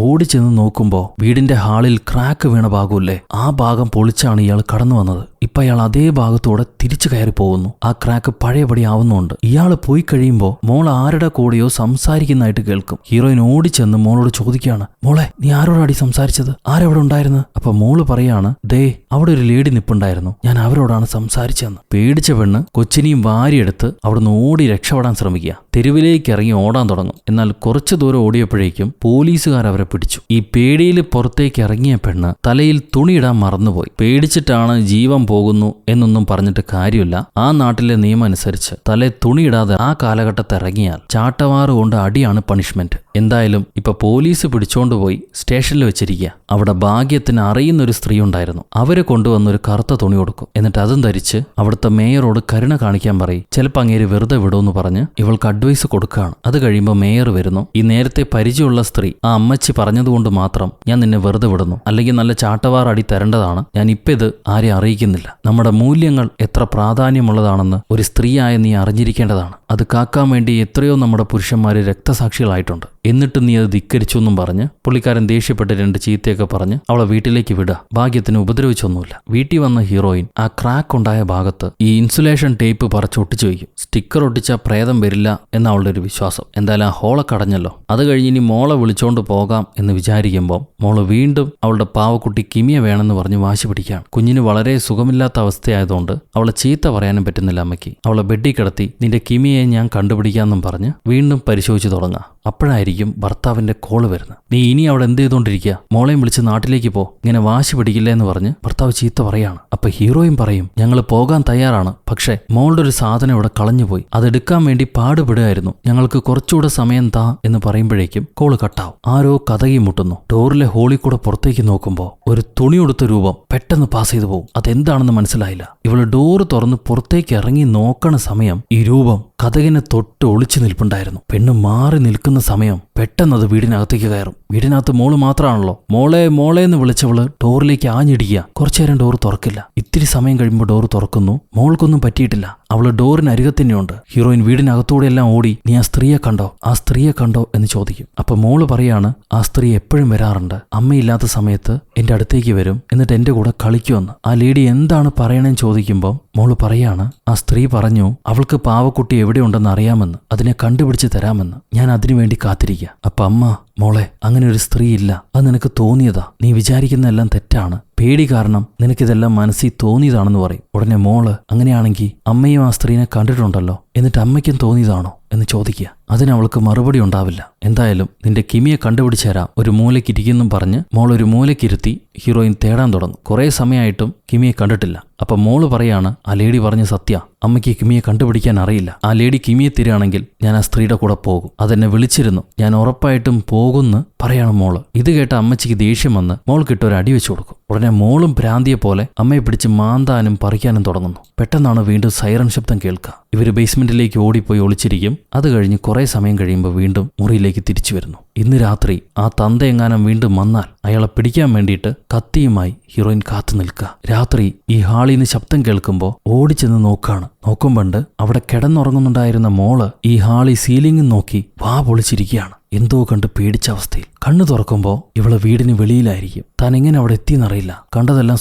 ഓടിച്ചെന്ന് നോക്കുമ്പോ വീടിന്റെ ഹാളിൽ ക്രാക്ക് വീണ ഭാഗമില്ലേ, ആ ഭാഗം പൊളിച്ചാണ് ഇയാൾ കടന്നു വന്നത്. ഇപ്പൊ അയാൾ അതേ ഭാഗത്തൂടെ തിരിച്ചു കയറി പോകുന്നു. ആ ക്രാക്ക് പഴയപടി ആവുന്നുണ്ട്. ഇയാള് പോയി കഴിയുമ്പോ മോൾ ആരുടെ കൂടെയോ സംസാരിക്കുന്നതായിട്ട് കേൾക്കും. ഹീറോയിൻ ഓടിച്ചെന്ന് മോളോട് ചോദിക്കുകയാണ്, മോളെ നീ ആരോടാടി സംസാരിച്ചത്, ആരവിടെ ഉണ്ടായിരുന്നു? അപ്പൊ മോള് പറയാണ്, ദേ അവിടെ ഒരു ലേഡി നിപ്പുണ്ടായിരുന്നു, ഞാൻ അവരോടാണ് സംസാരിച്ചതെന്ന്. പേടിച്ച പെണ്ണ് കൊച്ചിനെയും വാരിയെടുത്ത് അവിടുന്ന് ഓടി രക്ഷപ്പെടാൻ ശ്രമിക്കുക. തെരുവിലേക്ക് ഇറങ്ങി ഓടാൻ തുടങ്ങും. എന്നാൽ കുറച്ചു ദൂരം ഓടിയപ്പോഴേക്കും പോലീസുകാർ അവരെ പിടിച്ചു. ഈ പേടിയിൽ പുറത്തേക്ക് ഇറങ്ങിയ പെണ്ണ് തലയിൽ തുണിയിടാൻ മറന്നുപോയി. പേടിച്ചിട്ടാണ് ജീവൻ പോകുന്നു എന്നൊന്നും പറഞ്ഞിട്ട് കാര്യമില്ല. ആ നാട്ടിലെ നിയമം അനുസരിച്ച് തലയിൽ തുണിയിടാതെ ആ കാലഘട്ടത്ത് ഇറങ്ങിയാൽ ചാട്ടവാറ് കൊണ്ട് അടിയാണ് പണിഷ്മെന്റ്. എന്തായാലും ഇപ്പൊ പോലീസ് പിടിച്ചോണ്ടുപോയി സ്റ്റേഷനിൽ വെച്ചിരിക്കുക. അവിടെ ഭാഗ്യത്തിന് അറിയുന്നൊരു സ്ത്രീ ഉണ്ടായിരുന്നു. അവരെ കൊണ്ടുവന്ന് ഒരു കറുത്ത തുണി കൊടുക്കും. എന്നിട്ട് അതും ധരിച്ച് അവിടുത്തെ മേയറോട് കരുണ കാണിക്കാൻ പറയും. ചിലപ്പോൾ അങ്ങേര് വെറുതെ വിടുമെന്ന് പറഞ്ഞ് ഇവൾക്ക് അഡ്വൈസ് കൊടുക്കുകയാണ്. അത് കഴിയുമ്പോൾ മേയർ വരുന്നു. ഈ നേരത്തെ പരിചയമുള്ള സ്ത്രീ ആ അമ്മച്ചി പറഞ്ഞതുകൊണ്ട് മാത്രം ഞാൻ നിന്നെ വെറുതെ വിടുന്നു, അല്ലെങ്കിൽ നല്ല ചാട്ടവാർ അടി തരേണ്ടതാണ്. ഞാൻ ഇപ്പം ഇത് ആരെ അറിയിക്കുന്നില്ല. നമ്മുടെ മൂല്യങ്ങൾ എത്ര പ്രാധാന്യമുള്ളതാണെന്ന് ഒരു സ്ത്രീയായ നീ അറിഞ്ഞിരിക്കേണ്ടതാണ്. അത് കാക്കാൻ വേണ്ടി എത്രയോ നമ്മുടെ പുരുഷന്മാർ രക്തസാക്ഷികളായിട്ടുണ്ട്. എന്നിട്ട് നീ അത് ധിക്കരിച്ചു എന്നും പറഞ്ഞ് പുള്ളിക്കാരൻ ദേഷ്യപ്പെട്ട് 2 ചീത്തയൊക്കെ പറഞ്ഞ് അവളെ വീട്ടിലേക്ക് വിടുക. ഭാഗ്യത്തിന് ഉപദ്രവിച്ചൊന്നുമില്ല. വീട്ടിൽ വന്ന ഹീറോയിൻ ആ ക്രാക്ക് ഉണ്ടായ ഭാഗത്ത് ഈ ഇൻസുലേഷൻ ടേപ്പ് പറിച്ചൊട്ടിച്ചു വയ്ക്കും. സ്റ്റിക്കർ ഒട്ടിച്ചാൽ പ്രേതം വരില്ല എന്ന അവളുടെ ഒരു വിശ്വാസം. എന്തായാലും ആ ഹോളെ കടഞ്ഞല്ലോ. അത് കഴിഞ്ഞ് ഇനി മോളെ വിളിച്ചോണ്ട് പോകാം എന്ന് വിചാരിക്കുമ്പോൾ മോള് വീണ്ടും അവളുടെ പാവക്കുട്ടി കിമിയെ വേണമെന്ന് പറഞ്ഞ് വാശി പിടിക്കുകയാണ്. കുഞ്ഞിന് വളരെ സുഖമില്ലാത്ത അവസ്ഥയായതുകൊണ്ട് അവളെ ചീത്ത പറയാനും പറ്റുന്നില്ല അമ്മയ്ക്ക്. അവളെ ബെഡിൽ കിടത്തി നിന്റെ കിമിയെ ഞാൻ കണ്ടുപിടിക്കാമെന്നും പറഞ്ഞ് വീണ്ടും പരിശോധിച്ച് തുടങ്ങാം. അപ്പോഴായിരിക്കും ഭർത്താവിന്റെ കോള് വരുന്നത്. നീ ഇനി അവിടെ എന്ത് ചെയ്തോണ്ടിരിക്കുക, മോളെയും വിളിച്ച് നാട്ടിലേക്ക് പോ, ഇങ്ങനെ വാശി പിടിക്കില്ല എന്ന് പറഞ്ഞ് ഭർത്താവ് ചീത്ത പറയാണ്. അപ്പൊ ഹീറോയും പറയും ഞങ്ങൾ പോകാൻ തയ്യാറാണ്, പക്ഷേ മോളുടെ ഒരു സാധനം ഇവിടെ കളഞ്ഞുപോയി, അതെടുക്കാൻ വേണ്ടി പാടുപെടുകയായിരുന്നു, ഞങ്ങൾക്ക് കുറച്ചുകൂടെ സമയം താ എന്ന് പറയുമ്പോഴേക്കും കോള് കട്ടാവും. ആരോ കതകി മുട്ടുന്നു. ഡോറിലെ ഹോളിൽ കൂടെ പുറത്തേക്ക് നോക്കുമ്പോൾ ഒരു തുണിയെടുത്ത രൂപം പെട്ടെന്ന് പാസ് ചെയ്തു പോകും. അതെന്താണെന്ന് മനസ്സിലായില്ല. ഇവള് ഡോറ് തുറന്ന് പുറത്തേക്ക് ഇറങ്ങി നോക്കണ സമയം ഈ രൂപം കതകിനെ തൊട്ട് ഒളിച്ചു നിൽപ്പുണ്ടായിരുന്നു. പെണ്ണ് മാറി നിൽക്കുന്ന സമയം പെട്ടെന്ന് അത് വീടിനകത്തേക്ക് കയറും. വീടിനകത്ത് മോള് മാത്രമാണല്ലോ. മോളെ മോളെ എന്ന് വിളിച്ചവള് ഡോറിലേക്ക് ആഞ്ഞിടിക്കുക. കുറച്ചുനേരം ഡോർ തുറക്കില്ല. ഇത്തിരി സമയം കഴിയുമ്പോൾ ഡോർ തുറക്കുന്നു. മോൾക്കൊന്നും പറ്റിയിട്ടില്ല. അവള് ഡോറിന് അരികത്ത് തന്നെയുണ്ട്. ഹീറോയിൻ വീടിനകത്തൂടെ എല്ലാം ഓടി നീ ആ സ്ത്രീയെ കണ്ടോ, ആ സ്ത്രീയെ കണ്ടോ എന്ന് ചോദിക്കും. അപ്പൊ മോള് പറയാണ് ആ സ്ത്രീ എപ്പോഴും വരാറുണ്ട്, അമ്മയില്ലാത്ത സമയത്ത് എന്റെ അടുത്തേക്ക് വരും, എന്നിട്ട് എന്റെ കൂടെ കളിക്കുമെന്ന്. ആ ലേഡി എന്താണ് പറയണെന്ന് ചോദിക്കുമ്പോൾ മോള് പറയാണ് ആ സ്ത്രീ പറഞ്ഞു അവൾക്ക് പാവക്കുട്ടി എവിടെയുണ്ടെന്ന് അറിയാമെന്ന്, അതിനെ കണ്ടുപിടിച്ച് തരാമെന്ന്. ഞാൻ അതിനുവേണ്ടി കാത്തിരിക്കുക. അപ്പൊ അമ്മ മോളെ അങ്ങനെ ഒരു സ്ത്രീ ഇല്ല, അത് നിനക്ക് തോന്നിയതാ, നീ വിചാരിക്കുന്നതെല്ലാം തെറ്റാണ്, പേടി കാരണം നിനക്കിതെല്ലാം മനസ്സിൽ തോന്നിയതാണെന്ന് പറയും. ഉടനെ മോള് അങ്ങനെയാണെങ്കിൽ അമ്മയും ആ സ്ത്രീനെ കണ്ടിട്ടുണ്ടല്ലോ, എന്നിട്ട് അമ്മയ്ക്കും തോന്നിയതാണോ എന്ന് ചോദിക്കുക. അതിനവൾക്ക് മറുപടി ഉണ്ടാവില്ല. എന്തായാലും നിന്റെ കിമിയെ കണ്ടുപിടിച്ചു തരാം, ഒരു മൂലയ്ക്കിരിക്കുന്നും പറഞ്ഞ് മോളൊരു മൂലയ്ക്കിരുത്തി ഹീറോയിൻ തേടാൻ തുടങ്ങും. കുറേ സമയമായിട്ടും കിമിയെ കണ്ടിട്ടില്ല. അപ്പൊ മോള് പറയാണ് ആ ലേഡി പറഞ്ഞ് സത്യ, അമ്മയ്ക്ക് കിമിയെ കണ്ടുപിടിക്കാൻ അറിയില്ല. ആ ലേഡി കിമിയെ തരികയാണെങ്കിൽ ഞാൻ ആ സ്ത്രീയുടെ കൂടെ പോകും, അതെന്നെ വിളിച്ചിരുന്നു, ഞാൻ ഉറപ്പായിട്ടും പോകുമെന്ന് പറയാണ് മോള്. ഇത് കേട്ട അമ്മച്ചിക്ക് ദേഷ്യം വന്ന് മോൾക്കിട്ട് ഒരു അടി വെച്ചു കൊടുക്കും. ഉടനെ മോളും ഭ്രാന്തിയെ പോലെ അമ്മയെ പിടിച്ച് മാന്താനും പറിക്കാനും തുടങ്ങുന്നു. പെട്ടെന്നാണ് വീണ്ടും സൈറൻ ശബ്ദം കേൾക്കുക. ഇവര് ബേസ്മെന്റിലേക്ക് ഓടിപ്പോയി ഒളിച്ചിരിക്കും. അത് കഴിഞ്ഞ് കുറെ സമയം കഴിയുമ്പോൾ വീണ്ടും മുറിയിലേക്ക് തിരിച്ചു വരുന്നു. ഇന്ന് രാത്രി ആ തന്തയെങ്ങാനും വീണ്ടും വന്നാൽ അയാളെ പിടിക്കാൻ വേണ്ടിയിട്ട് കത്തിയുമായി ഹീറോയിൻ കാത്തു നിൽക്കുക. രാത്രി ഈ ഹാളിൽ നിന്ന് ശബ്ദം കേൾക്കുമ്പോൾ ഓടിച്ചെന്ന് നോക്കാണ്. നോക്കുമ്പോണ്ട് അവിടെ കിടന്നുറങ്ങുന്നുണ്ടായിരുന്ന മോള് ഈ ഹാളി സീലിംഗ് നോക്കി വാ പൊളിച്ചിരിക്കുകയാണ്. എന്തോ കണ്ട് പേടിച്ച അവസ്ഥയിൽ. കണ്ണു തുറക്കുമ്പോൾ ഇവള് വീടിന് വെളിയിലായിരിക്കും. താൻ എങ്ങനെ അവിടെ എത്തിയെന്നറിയില്ല. കണ്ടതെല്ലാം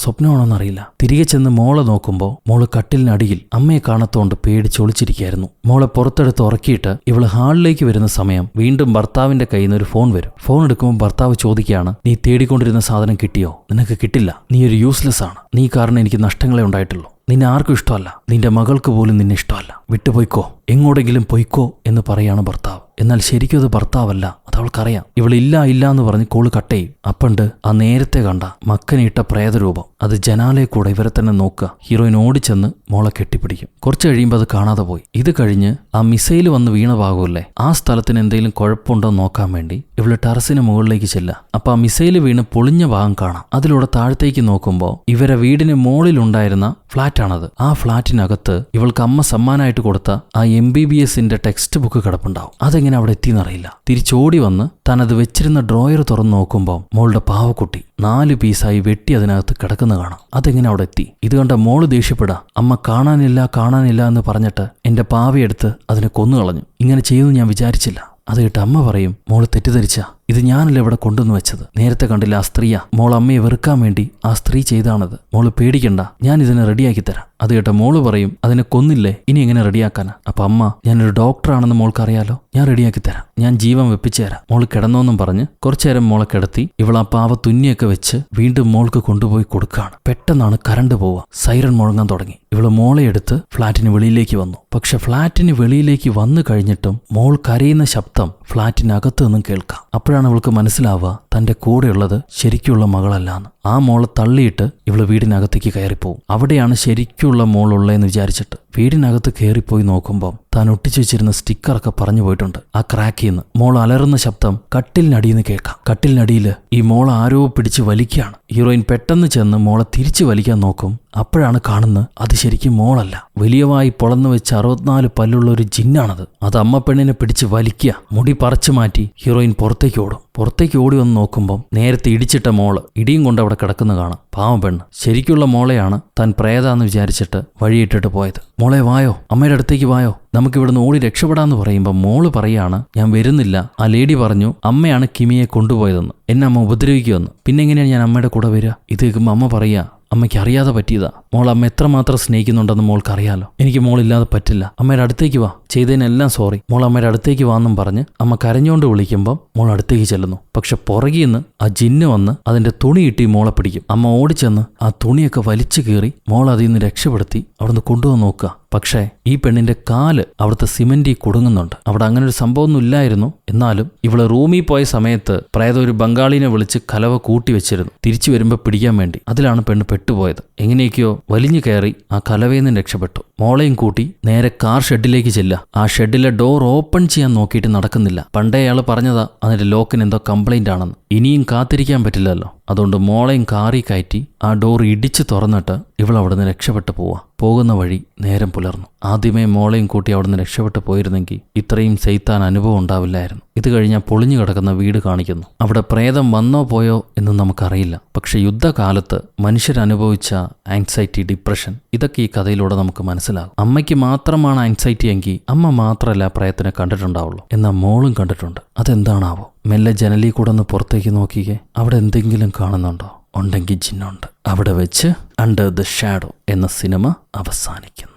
സ്വപ്നമാണോന്നറിയില്ല. തിരികെ ചെന്ന് മോളെ നോക്കുമ്പോൾ മോള് കട്ടിലിനടിയിൽ അമ്മയെ കാണത്തോണ്ട് പേടിച്ചൊളിച്ചിരിക്കുകയായിരുന്നു. മോളെ പുറത്തെടുത്ത് ഉറക്കിയിട്ട് ഇവള് ഹാളിലേക്ക് വരുന്ന സമയം വീണ്ടും ഭർത്താവിന്റെ കയ്യിൽ നിന്ന് ഒരു ഫോൺ വരും. ഫോൺ എടുക്കുമ്പോൾ ഭർത്താവ് ചോദിക്കുകയാണ് നീ തേടിക്കൊണ്ടിരുന്ന സാധനം കിട്ടിയോ? നിനക്ക് കിട്ടില്ല, നീ ഒരു യൂസ്ലെസ് ആണ്, നീ കാരണം എനിക്ക് നഷ്ടങ്ങളെ ഉണ്ടായിട്ടുള്ളൂ, നിന്നെ ആർക്കും ഇഷ്ടമല്ല, നിന്റെ മകൾക്ക് പോലും നിന്നെ ഇഷ്ടമല്ല, വിട്ടുപോയിക്കോ, എങ്ങോടെങ്കിലും പൊയ്ക്കോ എന്ന് പറയാണ് ഭർത്താവ്. എന്നാൽ ശരിക്കും അത് ഭർത്താവല്ല, അത് അവൾക്കറിയാം. ഇവളില്ല ഇല്ല എന്ന് പറഞ്ഞ് കോള് കട്ട് ചെയ്യും. അപ്പണ്ട് ആ നേരത്തെ കണ്ട മക്കനിട്ട പ്രേതരൂപം അത് ജനാലയെ കൂടെ ഇവരെ തന്നെ നോക്കുക. ഹീറോയിൻ ഓടിച്ചെന്ന് മോളെ കെട്ടിപ്പിടിക്കും. കുറച്ച് കഴിയുമ്പോൾ അത് കാണാതെ പോയി. ഇത് കഴിഞ്ഞ് ആ മിസൈൽ വന്ന് വീണ ഭാഗമല്ലേ, ആ സ്ഥലത്തിന് എന്തെങ്കിലും കുഴപ്പമുണ്ടോ നോക്കാൻ വേണ്ടി ഇവള് ടെറസിന് മുകളിലേക്ക് ചെല്ലുക. അപ്പൊ ആ മിസൈൽ വീണ് പൊളിഞ്ഞ ഭാഗം കാണാം. അതിലൂടെ താഴത്തേക്ക് നോക്കുമ്പോൾ ഇവരെ വീടിന് മുകളിലുണ്ടായിരുന്ന ഫ്ലാറ്റാണത്. ആ ഫ്ലാറ്റിനകത്ത് ഇവൾക്ക് അമ്മ സമ്മാനമായിട്ട് കൊടുത്ത ആ MBBSന്റെ ടെക്സ്റ്റ് ബുക്ക് കിടപ്പുണ്ടാവും. അതെങ്ങനെ അവിടെ എത്തിയെന്നറിയില്ല. തിരിച്ചോടി വന്ന് താൻ അത് വെച്ചിരുന്ന ഡ്രോയർ തുറന്ന് നോക്കുമ്പോൾ മോളുടെ പാവക്കുട്ടി 4 പീസായി വെട്ടി അതിനകത്ത് കിടക്കുന്ന കാണാം. അതെങ്ങനെ അവിടെ എത്തി? ഇത് കണ്ട മോള് ദേഷ്യപ്പെടാ. അമ്മ കാണാനില്ല എന്ന് പറഞ്ഞിട്ട് എന്റെ പാവയെടുത്ത് അതിനെ കൊന്നുകളഞ്ഞു. ഇങ്ങനെ ചെയ്യുമെന്ന് ഞാൻ വിചാരിച്ചില്ല. അത് കേട്ട് അമ്മ പറയും മോള് തെറ്റിദ്ധരിച്ച, ഇത് ഞാനല്ല ഇവിടെ കൊണ്ടുവന്ന് വെച്ചത്, നേരത്തെ കണ്ടില്ല ആ സ്ത്രീയാ, മോൾ അമ്മയെ വെറുക്കാൻ വേണ്ടി ആ സ്ത്രീ ചെയ്താണത്, മോള് പേടിക്കണ്ട, ഞാൻ ഇതിനെ റെഡിയാക്കി തരാം. അത് കേട്ട മോള് പറയും അതിനെ കൊന്നില്ലേ, ഇനി എങ്ങനെ റെഡിയാക്കാനാ? അപ്പൊ അമ്മ ഞാനൊരു ഡോക്ടറാണെന്ന് മോൾക്ക് അറിയാലോ, ഞാൻ റെഡിയാക്കി തരാം, ഞാൻ ജീവൻ വെപ്പിച്ചു തരാം. മോള് കിടന്നോന്നും പറഞ്ഞ് കുറച്ചേരം മോളെ കിടത്തി ഇവൾ ആ പാവ തുന്നിയൊക്കെ വെച്ച് വീണ്ടും മോൾക്ക് കൊണ്ടുപോയി കൊടുക്കുകയാണ്. പെട്ടെന്നാണ് കറണ്ട് പോവുക. സൈറൺ മുഴങ്ങാൻ തുടങ്ങി. ഇവള് മോളെ എടുത്ത് ഫ്ളാറ്റിന് വെളിയിലേക്ക് വന്നു. പക്ഷെ ഫ്ളാറ്റിന് വെളിയിലേക്ക് വന്നു കഴിഞ്ഞിട്ടും മോൾ കരയുന്ന ശബ്ദം ഫ്ളാറ്റിനകത്ത് നിന്നും കേൾക്കാം. അപ്പോഴാണ് അവൾക്ക് മനസ്സിലാവുക തന്റെ കൂടെയുള്ളത് ശരിക്കുള്ള മകളല്ലാന്ന്. ആ മോളെ തള്ളിയിട്ട് ഇവള് വീടിനകത്തേക്ക് കയറിപ്പോവും. അവിടെയാണ് ശരിക്കുള്ള മോളുള്ളതെന്ന് വിചാരിച്ചിട്ട് വീടിനകത്ത് കയറിപ്പോയി നോക്കുമ്പോൾ താൻ ഒട്ടിച്ചു വെച്ചിരുന്ന സ്റ്റിക്കറൊക്കെ പറഞ്ഞു പോയിട്ടുണ്ട്. ആ ക്രാക്കിൽ നിന്ന് മോൾ അലറുന്ന ശബ്ദം കട്ടിലിനടിയിൽ നിന്ന് കേൾക്കാം. കട്ടിലിനടിയിൽ ഈ മോൾ ആരോ പിടിച്ച് വലിക്കുകയാണ്. ഹീറോയിൻ പെട്ടെന്ന് ചെന്ന് മോളെ തിരിച്ചു വലിക്കാൻ നോക്കും. അപ്പോഴാണ് കാണുന്നത് അത് ശരിക്കും മോളല്ല, വലിയവായി പൊളന്നു വെച്ച് 64 പല്ലുള്ള ഒരു ജിന്നാണത്. അത് അമ്മ പെണ്ണിനെ പിടിച്ച് വലിക്കുക. മുടി പറിച്ചു മാറ്റി ഹീറോയിൻ പുറത്തേക്ക് ഓടും. പുറത്തേക്ക് ഓടി വന്ന് നോക്കുമ്പോൾ നേരത്തെ ഇടിച്ചിട്ട മോള് ഇടിയും കൊണ്ട് അവിടെ കിടക്കുന്ന കാണാം. പാവം പെണ്ണ്. ശരിക്കുള്ള മോളെയാണ് താൻ പ്രേതാന്ന് വിചാരിച്ചിട്ട് വഴിയിട്ടിട്ട് പോയത്. മോളെ വായോ, അമ്മയുടെ അടുത്തേക്ക് വായോ, നമുക്കിവിടുന്ന് ഓടി രക്ഷപ്പെടാന്ന് പറയുമ്പോൾ മോള് പറയാണ് ഞാൻ വരുന്നില്ല. ആ ലേഡി പറഞ്ഞു അമ്മയാണ് കിമിയെ കൊണ്ടുപോയതെന്ന്, എന്നെ അമ്മ ഉപദ്രവിക്കുമെന്ന്. പിന്നെ എങ്ങനെയാണ് ഞാൻ അമ്മയുടെ കൂടെ വരിക? ഇത് കേൾക്കുമ്പോൾ അമ്മ പറയാ അമ്മയ്ക്ക് അറിയാതെ പറ്റിയതാ. മോൾ അമ്മ എത്രമാത്രം സ്നേഹിക്കുന്നുണ്ടെന്ന് മോൾക്ക് അറിയാലോ. എനിക്ക് മോളില്ലാതെ പറ്റില്ല. അമ്മയുടെ അടുത്തേക്ക് വാ, ചെയ്തതിനെല്ലാം സോറി. മോൾ അമ്മയുടെ അടുത്തേക്ക് വാന്നും പറഞ്ഞ് അമ്മ കരഞ്ഞുകൊണ്ട് വിളിക്കുമ്പോൾ മോൾ അടുത്തേക്ക് ചെല്ലുന്നു. പക്ഷെ പുറകിൽ നിന്ന് ആ ജിന്ന് വന്ന് അതിന്റെ തുണി ഇട്ടി മോളെ പിടിക്കും. അമ്മ ഓടിച്ചെന്ന് ആ തുണിയൊക്കെ വലിച്ചു കീറി മോൾ അതിൽ നിന്ന് രക്ഷപ്പെടുത്തി അവിടുന്ന് കൊണ്ടുവന്ന് നോക്കുക. പക്ഷേ ഈ പെണ്ണിന്റെ കാല് അവിടുത്തെ സിമന്റിൽ കുടുങ്ങുന്നുണ്ട്. അവിടെ അങ്ങനെ ഒരു സംഭവമൊന്നും ഇല്ലായിരുന്നു. എന്നാലും ഇവള് റൂമിൽ പോയ സമയത്ത് പ്രേതം ഒരു ബംഗാളിനെ വിളിച്ച് കലവ കൂട്ടി വെച്ചിരുന്നു, തിരിച്ചു വരുമ്പോൾ പിടിക്കാൻ വേണ്ടി. അതിലാണ് പെണ്ണ് പെട്ടുപോയത്. എങ്ങനെയൊക്കെയോ വലിഞ്ഞു കയറി ആ കലവയിൽ നിന്ന് രക്ഷപ്പെട്ടു. മോളെയും കൂട്ടി നേരെ കാർ ഷെഡിലേക്ക് ചെല്ലുക. ആ ഷെഡിലെ ഡോർ ഓപ്പൺ ചെയ്യാൻ നോക്കിയിട്ട് നടക്കുന്നില്ല. പണ്ടേ അയാൾ പറഞ്ഞതാ അതിന്റെ ലോക്കിന് എന്തോ കംപ്ലൈന്റ് ആണെന്ന്. ഇനിയും കാത്തിരിക്കാൻ പറ്റില്ലല്ലോ. അതുകൊണ്ട് മോളെയും കാറി കയറ്റി ആ ഡോർ ഇടിച്ച് തുറന്നിട്ട് ഇവൾ അവിടുന്ന് രക്ഷപ്പെട്ടു പോവാ. പോകുന്ന വഴി നേരം പുലർന്നു. ആദ്യമേ മോളെയും കൂട്ടി അവിടുന്ന് രക്ഷപ്പെട്ടു പോയിരുന്നെങ്കിൽ ഇത്രയും സൈത്താൻ അനുഭവം ഉണ്ടാവില്ലായിരുന്നു. ഇത് കഴിഞ്ഞാൽ പൊളിഞ്ഞു കിടക്കുന്ന വീട് കാണിക്കുന്നു. അവിടെ പ്രേതം വന്നോ പോയോ എന്ന് നമുക്കറിയില്ല. പക്ഷെ യുദ്ധകാലത്ത് മനുഷ്യരനുഭവിച്ച ആൻസൈറ്റി, ഡിപ്രഷൻ, ഇതൊക്കെ ഈ കഥയിലൂടെ നമുക്ക് മനസ്സിലാകും. അമ്മയ്ക്ക് മാത്രമാണ് ആൻസൈറ്റി എങ്കിൽ അമ്മ മാത്രമല്ല പ്രേതത്തിനെ കണ്ടിട്ടുണ്ടാവുള്ളൂ. എന്നാൽ മോളും കണ്ടിട്ടുണ്ട്. അതെന്താണാവോ? മെല്ലെ ജനലിൽ കൂടെ ഒന്ന് പുറത്തേക്ക് നോക്കിക്കേ. അവിടെ എന്തെങ്കിലും കാണുന്നുണ്ടോ? ഉണ്ടെങ്കിൽ ജിന്നുണ്ട്. അവിടെ വെച്ച് അണ്ടർ ദ ഷാഡോ എന്ന സിനിമ അവസാനിക്കുന്നു.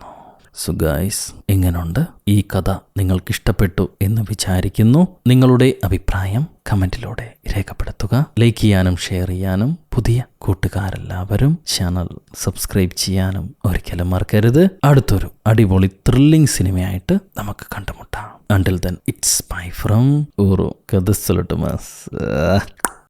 സോ ഗൈസ്, എങ്ങനെയുണ്ട് ഈ കഥ? നിങ്ങൾക്ക് ഇഷ്ടപ്പെട്ടു എന്ന് വിചാരിക്കുന്നു. നിങ്ങളുടെ അഭിപ്രായം കമന്റിലൂടെ രേഖപ്പെടുത്തുക. ലൈക്ക് ചെയ്യാനും ഷെയർ ചെയ്യാനും പുതിയ കൂട്ടുകാരെല്ലാവരും ചാനൽ സബ്സ്ക്രൈബ് ചെയ്യാനും ഒരിക്കലും മറക്കരുത്. അടുത്തൊരു അടിപൊളി ത്രില്ലിംഗ് സിനിമയായിട്ട് നമുക്ക് കണ്ടുമുട്ടാം. Until then, it's bye from Uru Kadasulutumas.